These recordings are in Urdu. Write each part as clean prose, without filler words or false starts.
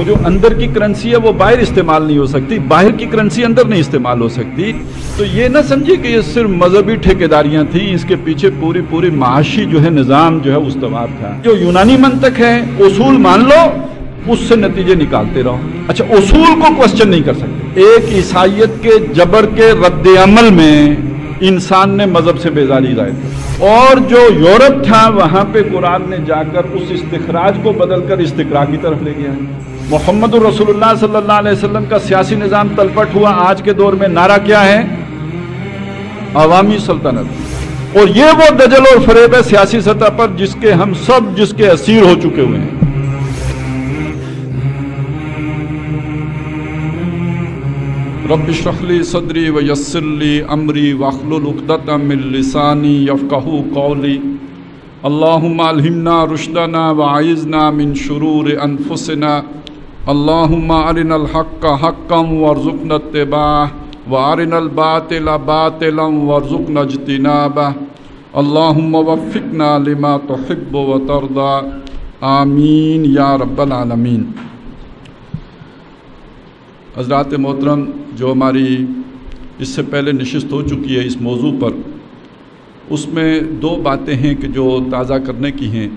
وہ جو اندر کی کرنسی ہے وہ باہر استعمال نہیں ہو سکتی، باہر کی کرنسی اندر نہیں استعمال ہو سکتی. تو یہ نہ سمجھیے کہ یہ صرف مذہبی ٹھیکیداریاں تھیں، اس کے پیچھے پوری معاشی جو ہے نظام جو ہے استوار تھا. جو یونانی منطق ہے، اصول مان لو، اس سے نتیجے نکالتے رہو. اچھا، اصول کو کوسچن نہیں کر سکتے. ایک عیسائیت کے جبر کے رد عمل میں انسان نے مذہب سے بیزاری ظاہر کی، اور جو یورپ تھا وہاں پہ قرآن نے جا کر اس استخراج کو بدل کر استقراء کی طرف لے گیا. محمد رسول اللہ صلی اللہ علیہ وسلم کا سیاسی نظام تلپٹ ہوا. آج کے دور میں نعرہ کیا ہے؟ عوامی سلطنت. اور یہ وہ دجل اور فریب ہے سیاسی سطح پر جس کے ہم سب جس کے اسیر ہو چکے ہوئے ہیں. رب اشرح لی صدری ویسر لی امری واحلل عقدۃ من لسانی یفقہوا قولی. اللہم الہمنا رشدنا واعذنا من شرور انفسنا. اللہم ارنا الحق حقا وارزقنا اتباعہ وارنا الباطل باطلا وارزقنا اجتنابہ. اللہم وفقنا لما تحب وترضى. آمین یا رب العالمین. حضرات محترم، جو ہماری اس سے پہلے نشست ہو چکی ہے اس موضوع پر، اس میں دو باتیں ہیں کہ جو تازہ کرنے کی ہیں.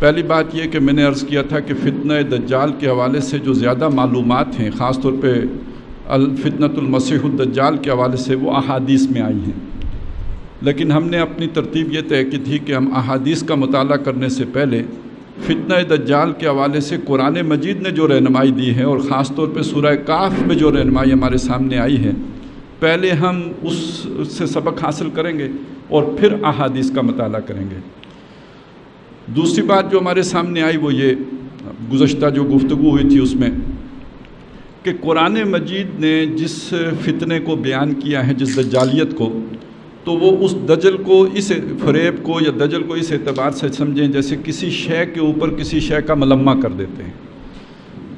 پہلی بات یہ کہ میں نے عرض کیا تھا کہ فتنہ دجال کے حوالے سے جو زیادہ معلومات ہیں، خاص طور پہ فتنۃ المسیح الدجال کے حوالے سے، وہ احادیث میں آئی ہیں. لیکن ہم نے اپنی ترتیب یہ طے کی تھی کہ ہم احادیث کا مطالعہ کرنے سے پہلے فتنہ دجال کے حوالے سے قرآن مجید نے جو رہنمائی دی ہے، اور خاص طور پہ سورہ کہف میں جو رہنمائی ہمارے سامنے آئی ہے، پہلے ہم اس سے سبق حاصل کریں گے اور پھر احادیث کا مطالعہ کریں گے. دوسری بات جو ہمارے سامنے آئی وہ یہ، گزشتہ جو گفتگو ہوئی تھی اس میں، کہ قرآن مجید نے جس فتنے کو بیان کیا ہے، جس دجالیت کو، تو وہ اس دجل کو، اس فریب کو یا دجل کو اس اعتبار سے سمجھیں جیسے کسی شے کے اوپر کسی شے کا ملمہ کر دیتے ہیں.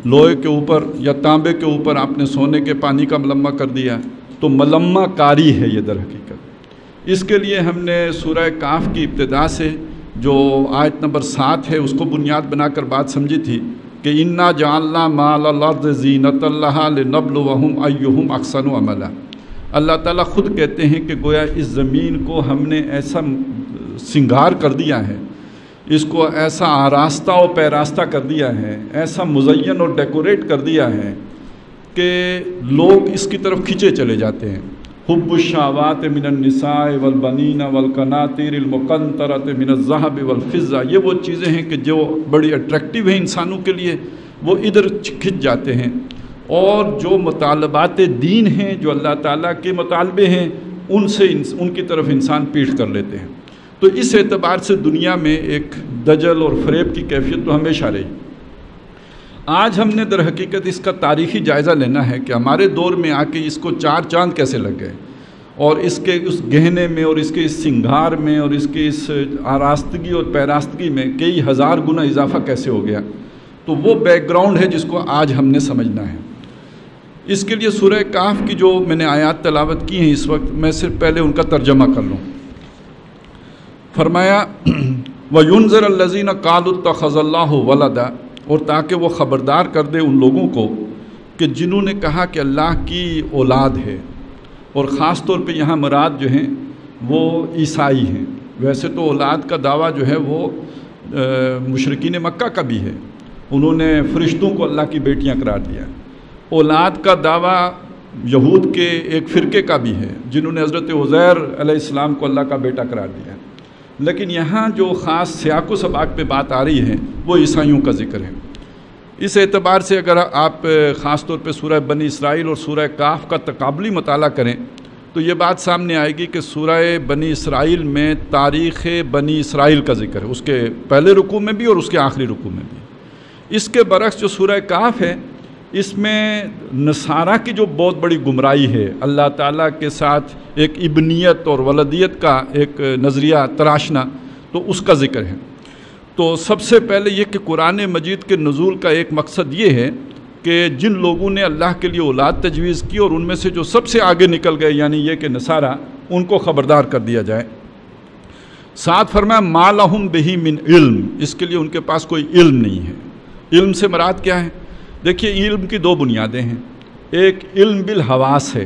لوہے کے اوپر یا تانبے کے اوپر آپ نے سونے کے پانی کا ملمہ کر دیا، تو ملمہ کاری ہے یہ در حقیقت. اس کے لیے ہم نے سورہ کہف کی ابتدا سے جو آیت نمبر 7 ہے اس کو بنیاد بنا کر بات سمجھی تھی کہ انا جعلنا ما علی الارض زینۃ لہا لنبلوہم ایہم احسن عملا. اللہ تعالیٰ خود کہتے ہیں کہ گویا اس زمین کو ہم نے ایسا سنگار کر دیا ہے، اس کو ایسا آراستہ و پیراستہ کر دیا ہے، ایسا مزین اور ڈیکوریٹ کر دیا ہے کہ لوگ اس کی طرف کھنچے چلے جاتے ہیں. حب الشہوات من النساء والبنین والقناطیر المقنطرۃ من الذہب والفضہ، یہ وہ چیزیں ہیں کہ جو بڑی اٹریکٹیو ہیں انسانوں کے لیے، وہ ادھر کھنچ جاتے ہیں. اور جو مطالبات دین ہیں، جو اللہ تعالیٰ کے مطالبے ہیں، ان کی طرف انسان پیٹھ کر لیتے ہیں. تو اس اعتبار سے دنیا میں ایک دجل اور فریب کی کیفیت تو ہمیشہ رہی. آج ہم نے در حقیقت اس کا تاریخی جائزہ لینا ہے کہ ہمارے دور میں آ کے اس کو 4 چاند کیسے لگ گئے، اور اس کے اس گہنے میں اور اس کے اس سنگھار میں اور اس کے اس آراستگی اور پیراستگی میں کئی ہزار گنا اضافہ کیسے ہو گیا. تو وہ بیک گراؤنڈ ہے جس کو آج ہم نے سمجھنا ہے. اس کے لیے سورہ کہف کی جو میں نے آیات تلاوت کی ہیں اس وقت، میں صرف پہلے ان کا ترجمہ کر لوں. فرمایا وَيُنذِرَ الَّذِينَ قَالُوا اتَّخَذَ اللَّهُ وَلَدًا، اور تاکہ وہ خبردار کر دے ان لوگوں کو کہ جنہوں نے کہا کہ اللہ کی اولاد ہے. اور خاص طور پہ یہاں مراد جو ہیں وہ عیسائی ہیں. ویسے تو اولاد کا دعویٰ جو ہے وہ مشرکین مکہ کا بھی ہے، انہوں نے فرشتوں کو اللہ کی بیٹیاں قرار دیا. اولاد کا دعویٰ یہود کے ایک فرقے کا بھی ہے جنہوں نے حضرت عزیر علیہ السلام کو اللہ کا بیٹا قرار دیا. لیکن یہاں جو خاص سیاق و سباق پہ بات آ رہی ہے وہ عیسائیوں کا ذکر ہے. اس اعتبار سے اگر آپ خاص طور پہ سورہ بنی اسرائیل اور سورہ کہف کا تقابلی مطالعہ کریں تو یہ بات سامنے آئے گی کہ سورہ بنی اسرائیل میں تاریخ بنی اسرائیل کا ذکر ہے، اس کے پہلے رکوع میں بھی اور اس کے آخری رکوع میں بھی. اس کے برعکس جو سورہ کہف ہے، اس میں نصارہ کی جو بہت بڑی گمراہی ہے، اللہ تعالیٰ کے ساتھ ایک ابنیت اور ولدیت کا ایک نظریہ تراشنا، تو اس کا ذکر ہے. تو سب سے پہلے یہ کہ قرآن مجید کے نزول کا ایک مقصد یہ ہے کہ جن لوگوں نے اللہ کے لیے اولاد تجویز کی اور ان میں سے جو سب سے آگے نکل گئے، یعنی یہ کہ نصارہ، ان کو خبردار کر دیا جائے. ساتھ فرمایا ما لہم بہ من علم، اس کے لیے ان کے پاس کوئی علم نہیں ہے. علم سے مراد کیا ہے؟ دیکھیے علم کی دو بنیادیں ہیں. ایک علم بالحواس ہے،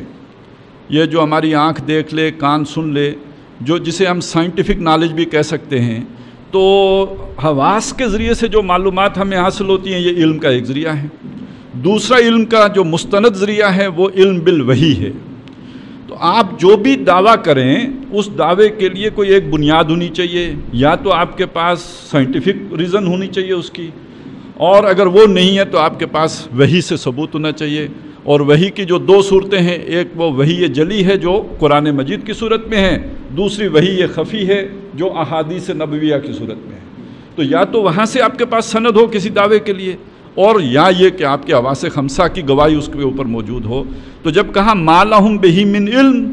یہ جو ہماری آنکھ دیکھ لے، کان سن لے، جسے ہم سائنٹیفک نالج بھی کہہ سکتے ہیں. تو حواس کے ذریعے سے جو معلومات ہمیں حاصل ہوتی ہیں یہ علم کا ایک ذریعہ ہے. دوسرا علم کا جو مستند ذریعہ ہے وہ علم بالوحی ہے. تو آپ جو بھی دعویٰ کریں اس دعوے کے لیے کوئی ایک بنیاد ہونی چاہیے، یا تو آپ کے پاس سائنٹیفک ریزن ہونی چاہیے اس کی، اور اگر وہ نہیں ہے تو آپ کے پاس وحی سے ثبوت ہونا چاہیے. اور وحی کی جو دو صورتیں ہیں، ایک وہ وحی جلی ہے جو قرآن مجید کی صورت میں ہے، دوسری وحی خفی ہے جو احادیث نبویہ کی صورت میں ہے. تو یا تو وہاں سے آپ کے پاس سند ہو کسی دعوے کے لیے، اور یا یہ کہ آپ کے حواس خمسہ کی گواہی اس کے اوپر موجود ہو. تو جب کہا ما لہم بہ من علم،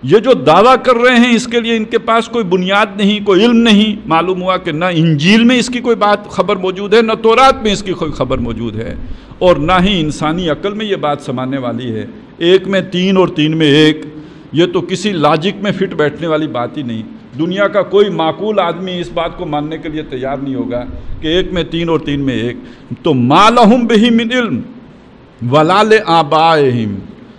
یہ جو دعویٰ کر رہے ہیں اس کے لیے ان کے پاس کوئی بنیاد نہیں، کوئی علم نہیں. معلوم ہوا کہ نہ انجیل میں اس کی کوئی بات خبر موجود ہے، نہ تورات میں اس کی کوئی خبر موجود ہے، اور نہ ہی انسانی عقل میں یہ بات سمانے والی ہے. ایک میں تین اور تین میں ایک، یہ تو کسی لاجک میں فٹ بیٹھنے والی بات ہی نہیں. دنیا کا کوئی معقول آدمی اس بات کو ماننے کے لیے تیار نہیں ہوگا کہ ایک میں تین اور تین میں ایک. تو ما لہم بہ من علم ولا لآبائہم،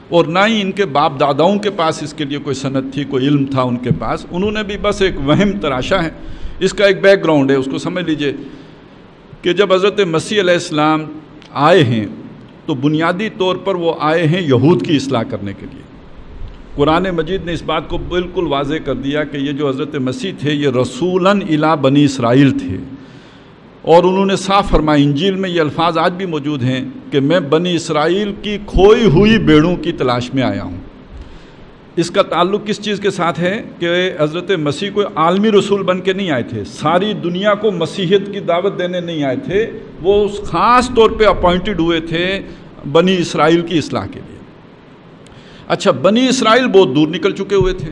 اور نہ ہی ان کے باپ داداؤں کے پاس اس کے لیے کوئی سند تھی، کوئی علم تھا ان کے پاس. انہوں نے بھی بس ایک وہم تراشا ہے. اس کا ایک بیک گراؤنڈ ہے، اس کو سمجھ لیجئے کہ جب حضرت مسیح علیہ السلام آئے ہیں تو بنیادی طور پر وہ آئے ہیں یہود کی اصلاح کرنے کے لیے. قرآن مجید نے اس بات کو بالکل واضح کر دیا کہ یہ جو حضرت مسیح تھے یہ رسولاً الی بنی اسرائیل تھے، اور انہوں نے صاف فرمایا، انجیل میں یہ الفاظ آج بھی موجود ہیں کہ میں بنی اسرائیل کی کھوئی ہوئی بھیڑوں کی تلاش میں آیا ہوں. اس کا تعلق کس چیز کے ساتھ ہے کہ حضرت مسیح کوئی عالمی رسول بن کے نہیں آئے تھے، ساری دنیا کو مسیحیت کی دعوت دینے نہیں آئے تھے، وہ خاص طور پہ اپوائنٹڈ ہوئے تھے بنی اسرائیل کی اصلاح کے لیے. اچھا، بنی اسرائیل بہت دور نکل چکے ہوئے تھے.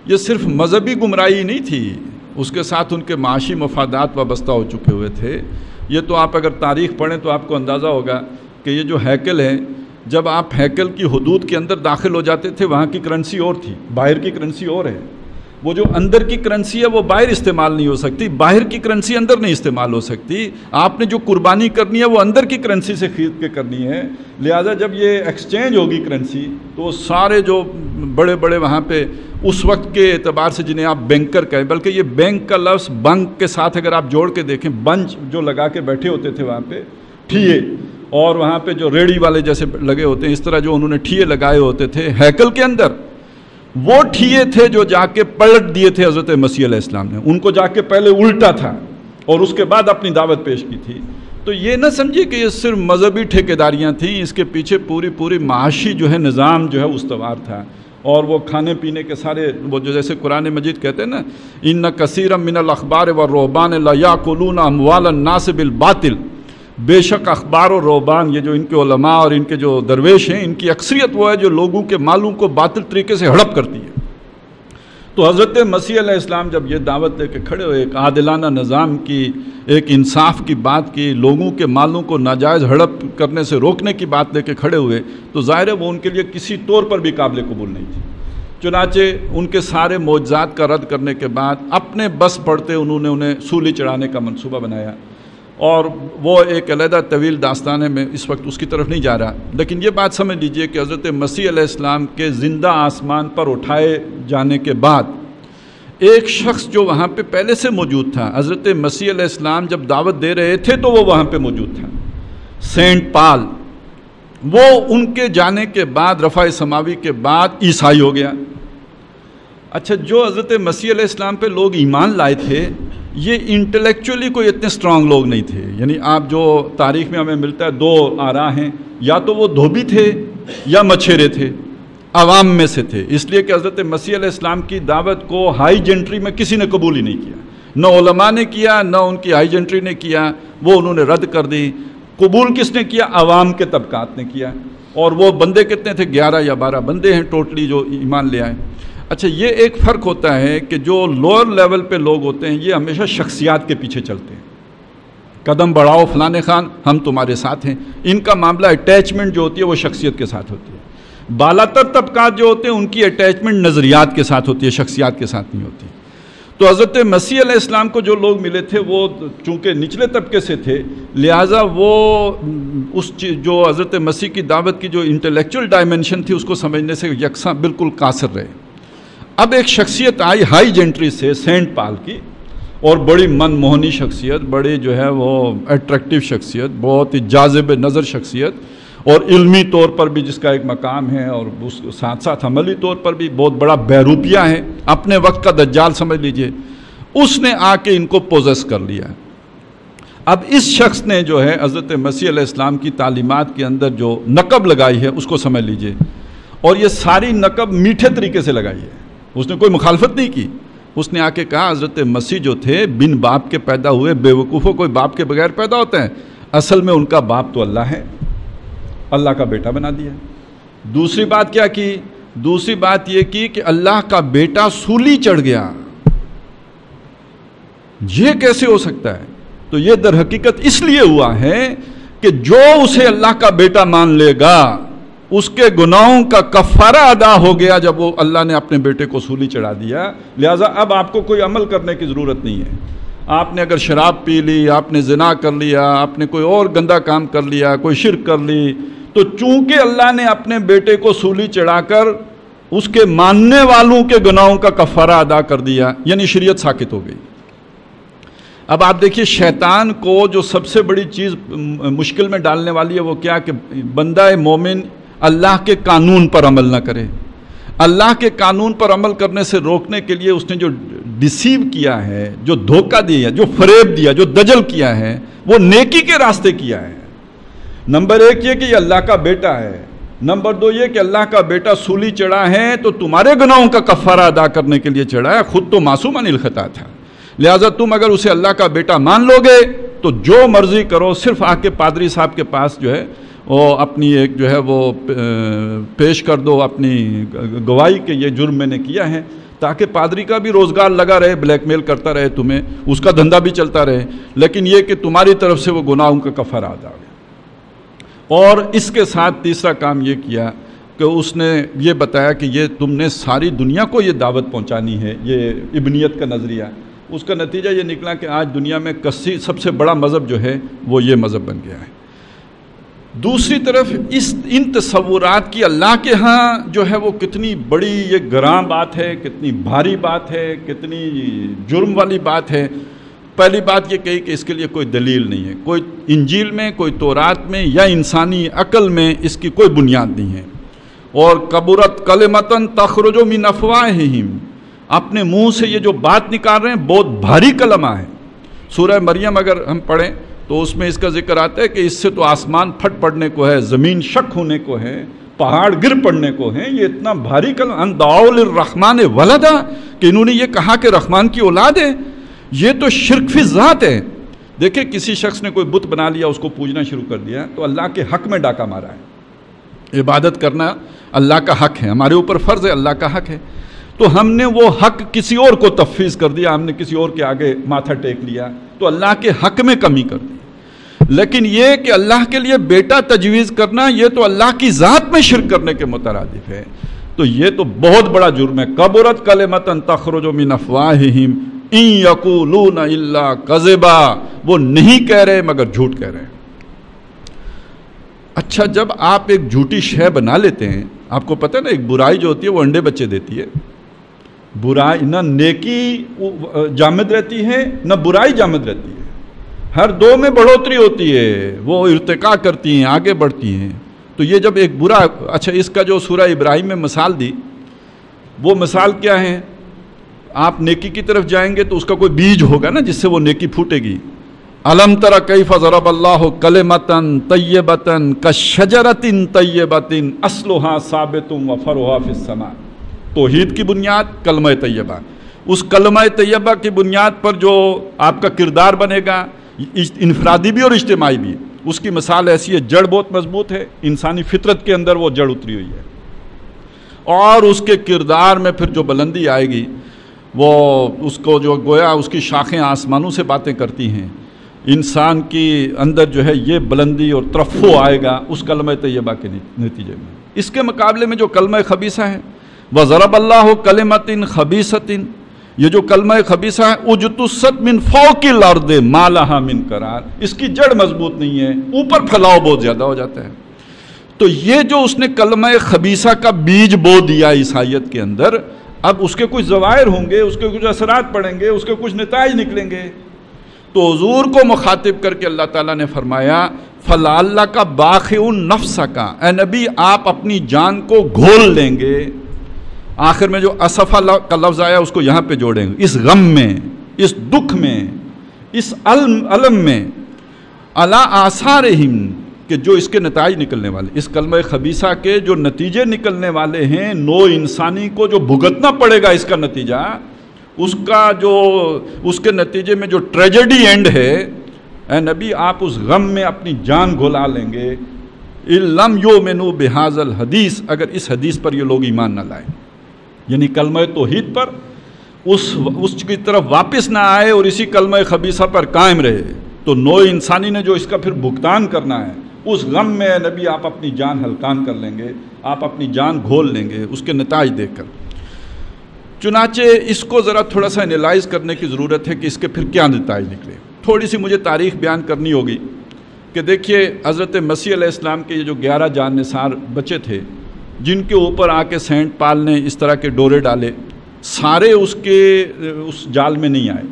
یہ صرف مذہبی گمراہی نہیں تھی، اس کے ساتھ ان کے معاشی مفادات وابستہ ہو چکے ہوئے تھے. یہ تو آپ اگر تاریخ پڑھیں تو آپ کو اندازہ ہوگا کہ یہ جو ہیکل ہے، جب آپ ہیکل کی حدود کے اندر داخل ہو جاتے تھے وہاں کی کرنسی اور تھی، باہر کی کرنسی اور ہے. وہ جو اندر کی کرنسی ہے وہ باہر استعمال نہیں ہو سکتی، باہر کی کرنسی اندر نہیں استعمال ہو سکتی. آپ نے جو قربانی کرنی ہے وہ اندر کی کرنسی سے خرید کے کرنی ہے. لہٰذا جب یہ ایکسچینج ہوگی کرنسی تو سارے جو بڑے بڑے وہاں پہ اس وقت کے اعتبار سے جنہیں آپ بینکر کہیں، بلکہ یہ بینک کا لفظ بنک کے ساتھ اگر آپ جوڑ کے دیکھیں، بنچ جو لگا کے بیٹھے ہوتے تھے وہاں پہ ٹھیے، اور وہاں پہ جو ریڑھی والے جیسے لگے ہوتے ہیں، اس طرح جو انہوں نے ٹھیے لگائے ہوتے تھے ہیکل کے اندر، وہ ٹھیے تھے جو جا کے پلٹ دیے تھے حضرت مسیح علیہ السلام نے. ان کو جا کے پہلے الٹا تھا اور اس کے بعد اپنی دعوت پیش کی تھی. تو یہ نہ سمجھیے کہ یہ صرف مذہبی ٹھیکیداریاں تھیں، اس کے پیچھے پوری معاشی جو ہے نظام جو ہے استوار تھا. اور وہ کھانے پینے کے سارے وہ جو جیسے قرآن مجید کہتے ہیں نا، ان کثیرا من الاخبار والرہبان لا یاکلون اموال الناس بالباطل، بے شک اخبار و رہبان، یہ جو ان کے علماء اور ان کے جو درویش ہیں، ان کی اکثریت وہ ہے جو لوگوں کے مالوں کو باطل طریقے سے ہڑپ کرتی ہے. تو حضرت مسیح علیہ السلام جب یہ دعوت دے کے کھڑے ہوئے، ایک عادلانہ نظام کی، ایک انصاف کی بات کی، لوگوں کے مالوں کو ناجائز ہڑپ کرنے سے روکنے کی بات لے کے کھڑے ہوئے، تو ظاہر ہے وہ ان کے لیے کسی طور پر بھی قابل قبول نہیں تھی. چنانچہ ان کے سارے معجزات کا رد کرنے کے بعد اپنے بس پڑتے انہوں نے انہیں سولی چڑھانے کا منصوبہ بنایا. اور وہ ایک علیحدہ طویل داستان ہے، میں اس وقت اس کی طرف نہیں جا رہا. لیکن یہ بات سمجھ لیجئے کہ حضرت مسیح علیہ السلام کے زندہ آسمان پر اٹھائے جانے کے بعد ایک شخص جو وہاں پہ پہلے سے موجود تھا، حضرت مسیح علیہ السلام جب دعوت دے رہے تھے تو وہ وہاں پہ موجود تھا، سینٹ پال. وہ ان کے جانے کے بعد، رفع سماوی کے بعد عیسائی ہو گیا. اچھا، جو حضرت مسیح علیہ السلام پہ لوگ ایمان لائے تھے یہ انٹلیکچولی کوئی اتنے سٹرانگ لوگ نہیں تھے. یعنی آپ جو تاریخ میں ہمیں ملتا ہے دو آراء ہیں، یا تو وہ دھوبی تھے یا مچھیرے تھے، عوام میں سے تھے. اس لیے کہ حضرت مسیح علیہ السلام کی دعوت کو ہائی جنٹری میں کسی نے قبول ہی نہیں کیا، نہ علماء نے کیا نہ ان کی ہائی جنٹری نے کیا، وہ انہوں نے رد کر دی. قبول کس نے کیا؟ عوام کے طبقات نے کیا. اور وہ بندے کتنے تھے؟ 11 یا 12 بندے ہیں ٹوٹلی جو ایمان لے آئے. اچھا، یہ ایک فرق ہوتا ہے کہ جو لوئر لیول پہ لوگ ہوتے ہیں یہ ہمیشہ شخصیات کے پیچھے چلتے ہیں، قدم بڑھاؤ فلانے خان ہم تمہارے ساتھ ہیں. ان کا معاملہ اٹیچمنٹ جو ہوتی ہے وہ شخصیت کے ساتھ ہوتی ہے. بالاتر طبقات جو ہوتے ہیں ان کی اٹیچمنٹ نظریات کے ساتھ ہوتی ہے، شخصیات کے ساتھ نہیں ہوتی. تو حضرت مسیح علیہ السلام کو جو لوگ ملے تھے وہ چونکہ نچلے طبقے سے تھے، لہٰذا وہ جو حضرت مسیح کی دعوت کی جو انٹلیکچوئل ڈائمنشن تھی اس کو سمجھنے سے یکساں بالکل قاصر رہے۔ اب ایک شخصیت آئی ہائی جنٹری سے، سینٹ پال کی، اور بڑی من موہنی شخصیت، بڑی جو ہے وہ اٹریکٹیو شخصیت، بہت ہی جاذب نظر شخصیت، اور علمی طور پر بھی جس کا ایک مقام ہے، اور اس ساتھ ساتھ عملی طور پر بھی بہت بڑا بہروپیہ ہے، اپنے وقت کا دجال سمجھ لیجئے۔ اس نے آ کے ان کو پوزیس کر لیا۔ اب اس شخص نے جو ہے حضرت مسیح علیہ السلام کی تعلیمات کے اندر جو نقب لگائی ہے اس کو سمجھ لیجئے، اور یہ ساری نقب میٹھے طریقے سے لگائی ہے، اس نے کوئی مخالفت نہیں کی۔ اس نے آ کے کہا حضرت مسیح جو تھے بن باپ کے پیدا ہوئے، بے وقوفوں کوئی باپ کے بغیر پیدا ہوتے ہیں، اصل میں ان کا باپ تو اللہ ہے، اللہ کا بیٹا بنا دیا۔ دوسری بات کیا کی؟ دوسری بات یہ کی کہ اللہ کا بیٹا سولی چڑھ گیا، یہ کیسے ہو سکتا ہے؟ تو یہ در حقیقت اس لیے ہوا ہے کہ جو اسے اللہ کا بیٹا مان لے گا اس کے گناہوں کا کفارہ ادا ہو گیا جب وہ اللہ نے اپنے بیٹے کو سولی چڑھا دیا۔ لہٰذا اب آپ کو کوئی عمل کرنے کی ضرورت نہیں ہے۔ آپ نے اگر شراب پی لی، آپ نے زنا کر لیا، آپ نے کوئی اور گندا کام کر لیا، کوئی شرک کر لی، تو چونکہ اللہ نے اپنے بیٹے کو سولی چڑھا کر اس کے ماننے والوں کے گناہوں کا کفارہ ادا کر دیا، یعنی شریعت ساقط ہو گئی۔ اب آپ دیکھیے شیطان کو جو سب سے بڑی چیز مشکل میں ڈالنے والی ہے وہ کیا کہ بندہ مومن اللہ کے قانون پر عمل نہ کرے۔ اللہ کے قانون پر عمل کرنے سے روکنے کے لیے اس نے جو ڈیسیو کیا ہے، جو دھوکہ دیا، جو فریب دیا، جو دجل کیا ہے، وہ نیکی کے راستے کیا ہے۔ نمبر ایک یہ کہ یہ اللہ کا بیٹا ہے، نمبر دو یہ کہ اللہ کا بیٹا سولی چڑھا ہے تو تمہارے گناہوں کا کفارہ ادا کرنے کے لیے چڑھا ہے، خود تو معصوم عن الخطا تھا، لہٰذا تم اگر اسے اللہ کا بیٹا مان لو گے تو جو مرضی کرو، صرف آ کے پادری صاحب کے پاس جو ہے وہ اپنی ایک جو ہے وہ پیش کر دو اپنی گواہی کہ یہ جرم میں نے کیا ہے، تاکہ پادری کا بھی روزگار لگا رہے، بلیک میل کرتا رہے تمہیں، اس کا دھندا بھی چلتا رہے، لیکن یہ کہ تمہاری طرف سے وہ گناہوں کا کفارہ ادا ہو گیا۔ اور اس کے ساتھ تیسرا کام یہ کیا کہ اس نے یہ بتایا کہ یہ تم نے ساری دنیا کو یہ دعوت پہنچانی ہے، یہ ابنیت کا نظریہ۔ اس کا نتیجہ یہ نکلا کہ آج دنیا میں سب سے بڑا مذہب جو ہے وہ یہ مذہب بن گیا ہے۔ دوسری طرف ان تصورات کی اللہ کے ہاں جو ہے وہ کتنی بڑی یہ گراں بات ہے، کتنی بھاری بات ہے، کتنی جرم والی بات ہے۔ پہلی بات یہ کہی کہ اس کے لیے کوئی دلیل نہیں ہے، کوئی انجیل میں، کوئی تورات میں یا انسانی عقل میں اس کی کوئی بنیاد نہیں ہے۔ اور کبرت کلمۃ تخرج من افواہہم، اپنے منہ سے یہ جو بات نکال رہے ہیں بہت بھاری کلمہ ہے۔ سورہ مریم اگر ہم پڑھیں تو اس میں اس کا ذکر آتا ہے کہ اس سے تو آسمان پھٹ پڑنے کو ہے، زمین شک ہونے کو ہے، پہاڑ گر پڑنے کو ہیں۔ یہ اتنا بھاری کلمہ، ان دعوا للرحمن ولدا، کہ انہوں نے یہ کہا کہ رحمان کی اولاد ہے، یہ تو شرک فی ذات ہے۔ دیکھیں کسی شخص نے کوئی بت بنا لیا، اس کو پوجنا شروع کر دیا تو اللہ کے حق میں ڈاکہ مارا ہے۔ عبادت کرنا اللہ کا حق ہے، ہمارے اوپر فرض ہے، اللہ کا حق ہے، تو ہم نے وہ حق کسی اور کو تفویض کر دیا، ہم نے کسی اور کے آگے ماتھا ٹیک لیا، تو اللہ کے حق میں کمی کر دی۔ لیکن یہ کہ اللہ کے لیے بیٹا تجویز کرنا، یہ تو اللہ کی ذات میں شرک کرنے کے مترادف ہے، تو یہ تو بہت بڑا جرم ہے۔ کبرت کلمۃ تخرج من افواہہم ان یقولون الا کذبا، وہ نہیں کہہ رہے مگر جھوٹ کہہ رہے ہیں۔ اچھا، جب آپ ایک جھوٹی شے بنا لیتے ہیں، آپ کو پتہ ہے نا ایک برائی جو ہوتی ہے وہ انڈے بچے دیتی ہے۔ برائی نہ نیکی جامد رہتی ہے نہ برائی جامد رہتی ہے، ہر دو میں بڑھوتری ہوتی ہے، وہ ارتقاء کرتی ہیں، آگے بڑھتی ہیں۔ تو یہ جب ایک برا، اچھا اس کا جو سورہ ابراہیم میں مثال دی، وہ مثال کیا ہے؟ آپ نیکی کی طرف جائیں گے تو اس کا کوئی بیج ہوگا نا جس سے وہ نیکی پھوٹے گی۔ الم تر کیف ضرب اللہ کلمۃ طیبۃ کشجرۃ طیبۃ اصلھا ثابت وفرعھا فی السماء۔ توحید کی بنیاد کلمہ طیبہ، اس کلمہ طیبہ کی بنیاد پر جو آپ کا کردار بنے گا، انفرادی بھی اور اجتماعی بھی، اس کی مثال ایسی ہے، جڑ بہت مضبوط ہے، انسانی فطرت کے اندر وہ جڑ اتری ہوئی ہے، اور اس کے کردار میں پھر جو بلندی آئے گی، وہ اس کو جو گویا اس کی شاخیں آسمانوں سے باتیں کرتی ہیں، انسان کی اندر جو ہے یہ بلندی اور ترفع آئے گا اس کلمہ طیبہ کے نتیجے میں۔ اس کے مقابلے میں جو کلمہ خبیثہ ہے، وَضَرَبَ اللَّهُ كَلِمَةٍ خَبِيثَةٍ، یہ جو کلمہ خبیثہ ہے اجتثت من فوق الارض ما لہا من قرار، اس کی جڑ مضبوط نہیں ہے، اوپر پھیلاؤ بہت زیادہ ہو جاتا ہے۔ تو یہ جو اس نے کلمہ خبیثہ کا بیج بو دیا عیسائیت کے اندر، اب اس کے کچھ ظواہر ہوں گے، اس کے کچھ اثرات پڑیں گے، اس کے کچھ نتائج نکلیں گے۔ تو حضور کو مخاطب کر کے اللہ تعالیٰ نے فرمایا فَلَعَلَّكَ بَاخِعٌ نَفْسَكَ، اے نبی آپ اپنی جان کو گھول لیں گے۔ آخر میں جو اسفہ کا لفظ آیا اس کو یہاں پہ جوڑیں گے، اس غم میں، اس دکھ میں، اس علم میں، عَلَىٰ آثَارِهِمْ، کہ جو اس کے نتائج نکلنے والے، اس کلمہ خبیثہ کے جو نتیجے نکلنے والے ہیں، نو انسانی کو جو بھگتنا پڑے گا اس کا نتیجہ، اس کا جو اس کے نتیجے میں جو ٹریجڈی اینڈ ہے، اے نبی آپ اس غم میں اپنی جان گھلا لیں گے۔ اِن لَمْ يُؤْمِنُوا بِهَٰذَا الْحَدِيثِ، اگر اس حدیث پر یہ لوگ ایمان نہ لائیں، یعنی کلمہ توحید پر اس کی طرف واپس نہ آئے اور اسی کلمہ خبیثہ پر قائم رہے، تو نو انسانی نے جو اس کا پھر بھگتان کرنا ہے، اس غم میں نبی آپ اپنی جان ہلکان کر لیں گے، آپ اپنی جان گھول لیں گے اس کے نتائج دیکھ کر۔ چنانچہ اس کو ذرا تھوڑا سا انالائز کرنے کی ضرورت ہے کہ اس کے پھر کیا نتائج نکلے۔ تھوڑی سی مجھے تاریخ بیان کرنی ہوگی کہ دیکھیے حضرت مسیح علیہ السلام کے یہ جو 11 جان نثار بچے تھے، جن کے اوپر آ کے سینٹ پال نے اس طرح کے ڈورے ڈالے، سارے اس جال میں نہیں آئے،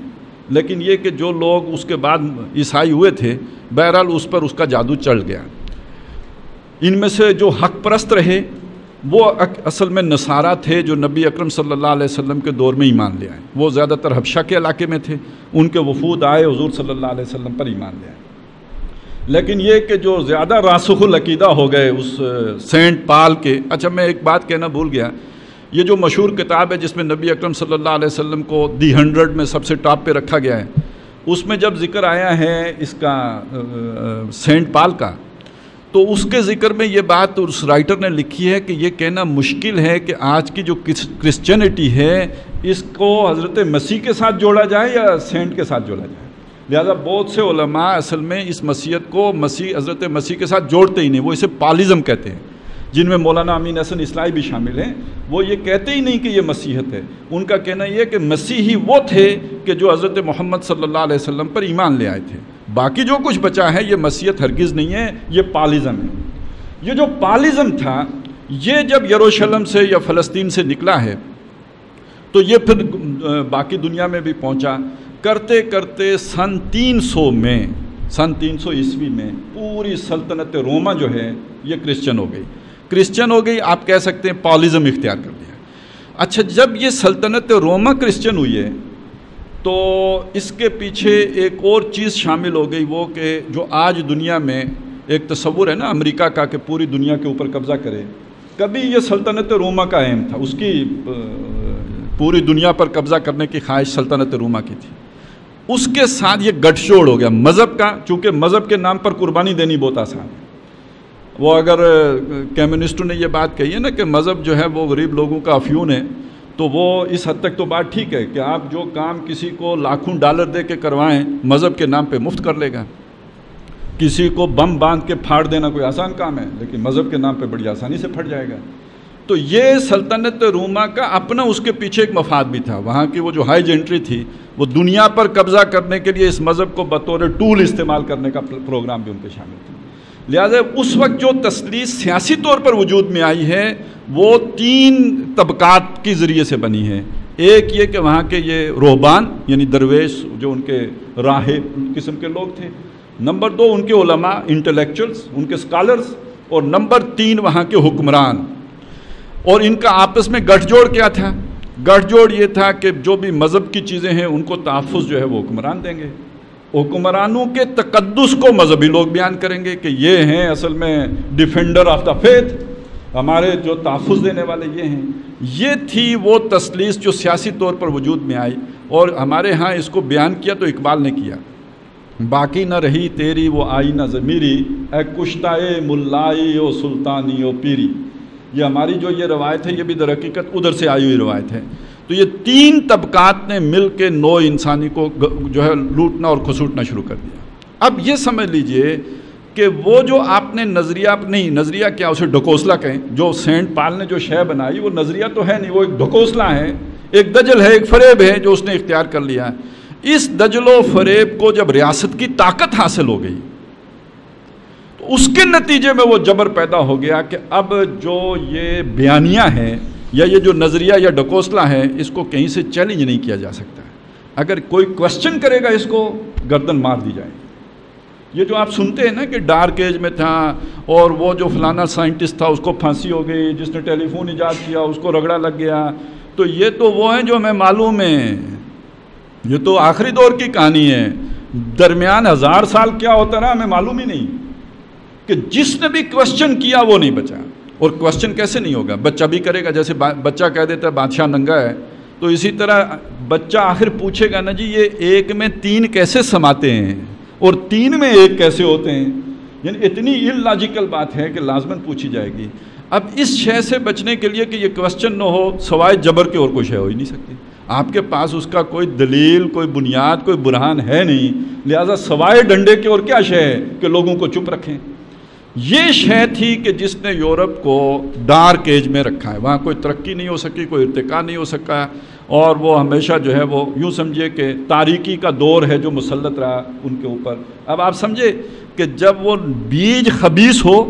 لیکن یہ کہ جو لوگ اس کے بعد عیسائی ہوئے تھے، بہرحال اس پر اس کا جادو چڑھ گیا۔ ان میں سے جو حق پرست رہے وہ اصل میں نصارہ تھے، جو نبی اکرم صلی اللہ علیہ وسلم کے دور میں ایمان لے آئے۔ وہ زیادہ تر حبشہ کے علاقے میں تھے، ان کے وفود آئے، حضور صلی اللہ علیہ وسلم پر ایمان لے آئے۔ لیکن یہ کہ جو زیادہ راسخ العقیدہ ہو گئے اس سینٹ پال کے، اچھا میں ایک بات کہنا بھول گیا، یہ جو مشہور کتاب ہے جس میں نبی اکرم صلی اللہ علیہ وسلم کو دی 100 میں سب سے ٹاپ پہ رکھا گیا ہے، اس میں جب ذکر آیا ہے اس کا سینٹ پال کا، تو اس کے ذکر میں یہ بات اس رائٹر نے لکھی ہے کہ یہ کہنا مشکل ہے کہ آج کی جو کرسچینٹی ہے اس کو حضرت مسیح کے ساتھ جوڑا جائے یا سینٹ کے ساتھ جوڑا جائے۔ لہذا بہت سے علماء اصل میں اس مسیحیت کو حضرت مسیح کے ساتھ جوڑتے ہی نہیں، وہ اسے پالزم کہتے ہیں، جن میں مولانا امین حسن اصلاحی بھی شامل ہیں۔ وہ یہ کہتے ہی نہیں کہ یہ مسیحیت ہے، ان کا کہنا یہ کہ مسیحی وہ تھے کہ جو حضرت محمد صلی اللہ علیہ وسلم پر ایمان لے آئے تھے، باقی جو کچھ بچا ہے یہ مسیحیت ہرگز نہیں ہے، یہ پالزم ہے۔ یہ جو پالزم تھا یہ جب یروشلم سے یا فلسطین سے نکلا ہے تو یہ پھر باقی دنیا میں بھی پہنچا، کرتے کرتے سن 300 عیسوی میں پوری سلطنت روما جو ہے یہ کرسچن ہو گئی، آپ کہہ سکتے ہیں پالزم اختیار کر لیا۔ اچھا جب یہ سلطنت روما کرسچن ہوئی ہے تو اس کے پیچھے ایک اور چیز شامل ہو گئی، وہ کہ جو آج دنیا میں ایک تصور ہے نا امریکہ کا کہ پوری دنیا کے اوپر قبضہ کرے، کبھی یہ سلطنت روما کا اہم تھا، اس کی پوری دنیا پر قبضہ کرنے کی خواہش سلطنت روما کی تھی۔ اس کے ساتھ یہ گٹھ جوڑ ہو گیا مذہب کا، چونکہ مذہب کے نام پر قربانی دینی بہت آسان ہے۔ وہ اگر کمیونسٹوں نے یہ بات کہی ہے نا کہ مذہب جو ہے وہ غریب لوگوں کا افیون ہے، تو وہ اس حد تک تو بات ٹھیک ہے کہ آپ جو کام کسی کو لاکھوں ڈالر دے کے کروائیں مذہب کے نام پہ مفت کر لے گا۔ کسی کو بم باندھ کے پھاڑ دینا کوئی آسان کام ہے، لیکن مذہب کے نام پہ بڑی آسانی سے پھٹ جائے گا۔ تو یہ سلطنت روما کا اپنا اس کے پیچھے ایک مفاد بھی تھا، وہاں کی وہ جو ہائی جنٹری تھی وہ دنیا پر قبضہ کرنے کے لیے اس مذہب کو بطور ٹول استعمال کرنے کا پروگرام بھی ان کے شامل تھا۔ لہٰذا اس وقت جو تسلیث سیاسی طور پر وجود میں آئی ہے وہ 3 طبقات کی ذریعے سے بنی ہے۔ ایک یہ کہ وہاں کے یہ رہبان یعنی درویش جو ان کے راہب قسم کے لوگ تھے، نمبر 2 ان کے علماء انٹلیکچوئلز ان کے اسکالرز، اور نمبر 3 وہاں کے حکمران۔ اور ان کا آپس میں گٹھ جوڑ کیا تھا؟ گٹھ جوڑ یہ تھا کہ جو بھی مذہب کی چیزیں ہیں ان کو تحفظ جو ہے وہ حکمران دیں گے، حکمرانوں کے تقدس کو مذہبی لوگ بیان کریں گے کہ یہ ہیں اصل میں ڈیفینڈر آف دا فیتھ، ہمارے جو تحفظ دینے والے یہ ہیں۔ یہ تھی وہ تسلیث جو سیاسی طور پر وجود میں آئی، اور ہمارے ہاں اس کو بیان کیا تو اقبال نے کیا، باقی نہ رہی تیری وہ آئینہ ضمیری، اے کشتائے ملائی او سلطانی او پیری۔ یہ ہماری جو یہ روایت ہے یہ بھی در حقیقت ادھر سے آئی ہوئی روایت ہے۔ تو یہ 3 طبقات نے مل کے نو انسانی کو جو ہے لوٹنا اور کھسوٹنا شروع کر دیا۔ اب یہ سمجھ لیجئے کہ وہ جو آپ نے نظریہ کیا اسے ڈھکوسلا کہیں، جو سینٹ پال نے جو شے بنائی وہ نظریہ تو ہے نہیں، وہ ایک ڈھکوسلا ہے، ایک دجل ہے، ایک فریب ہے جو اس نے اختیار کر لیا ہے۔ اس دجل و فریب کو جب ریاست کی طاقت حاصل ہو گئی تو اس کے نتیجے میں وہ جبر پیدا ہو گیا کہ اب جو یہ بیانیہ ہے یا یہ جو نظریہ یا ڈکوسلا ہے اس کو کہیں سے چیلنج نہیں کیا جا سکتا۔ اگر کوئی کوشچن کرے گا اس کو گردن مار دی جائے۔ یہ جو آپ سنتے ہیں نا کہ ڈارک ایج میں تھا اور وہ جو فلانا سائنٹسٹ تھا اس کو پھانسی ہو گئی، جس نے ٹیلی فون ایجاد کیا اس کو رگڑا لگ گیا، تو یہ تو وہ ہیں جو ہمیں معلوم ہے، یہ تو آخری دور کی کہانی ہے۔ درمیان 1000 سال کیا ہوتا رہا ہمیں معلوم ہی نہیں، کہ جس نے بھی کوشچن کیا وہ نہیں بچا۔ اور کوشچن کیسے نہیں ہوگا؟ بچہ بھی کرے گا، جیسے بچہ کہہ دیتا ہے بادشاہ ننگا ہے، تو اسی طرح بچہ آخر پوچھے گا نا جی یہ 1 میں 3 کیسے سماتے ہیں اور 3 میں 1 کیسے ہوتے ہیں؟ یعنی اتنی اللاجیکل بات ہے کہ لازماً پوچھی جائے گی۔ اب اس شے سے بچنے کے لیے کہ یہ کوشچن نہ ہو، سوائے جبر کے اور کوئی شے ہو ہی نہیں سکتی۔ آپ کے پاس اس کا کوئی دلیل، کوئی بنیاد، کوئی برہان ہے نہیں، لہٰذا سوائے ڈنڈے کے اور کیا شے ہے کہ لوگوں کو چپ رکھیں۔ یہ شے تھی کہ جس نے یورپ کو ڈارک ایج میں رکھا ہے، وہاں کوئی ترقی نہیں ہو سکی، کوئی ارتقا نہیں ہو سکا، اور وہ ہمیشہ جو ہے وہ یوں سمجھے کہ تاریکی کا دور ہے جو مسلط رہا ان کے اوپر۔ اب آپ سمجھے کہ جب وہ بیج خبیث ہو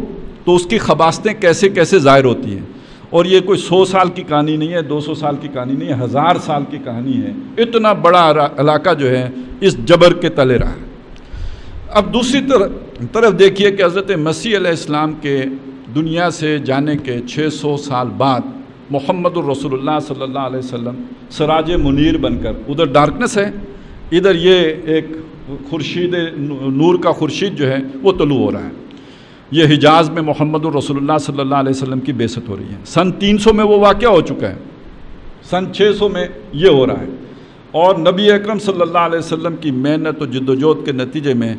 تو اس کی خباستیں کیسے کیسے ظاہر ہوتی ہیں، اور یہ کوئی 100 سال کی کہانی نہیں ہے، 200 سال کی کہانی نہیں ہے، 1000 سال کی کہانی ہے۔ اتنا بڑا علاقہ جو ہے اس جبر کے تلے رہا۔ اب دوسری طرف دیکھیے کہ حضرت مسیح علیہ السلام کے دنیا سے جانے کے 600 سال بعد محمد الرسول اللہ صلی اللہ علیہ وسلم سراج منیر بن کر، ادھر ڈارکنس ہے، ادھر یہ ایک خورشید نور کا خورشید جو ہے وہ طلوع ہو رہا ہے۔ یہ حجاز میں محمد الرسول اللہ صلی اللہ علیہ وسلم کی بعثت ہو رہی ہے۔ سن 300 میں وہ واقعہ ہو چکا ہے، سن 600 میں یہ ہو رہا ہے، اور نبی اکرم صلی اللہ علیہ وسلم کی محنت و جدوجہد کے نتیجے میں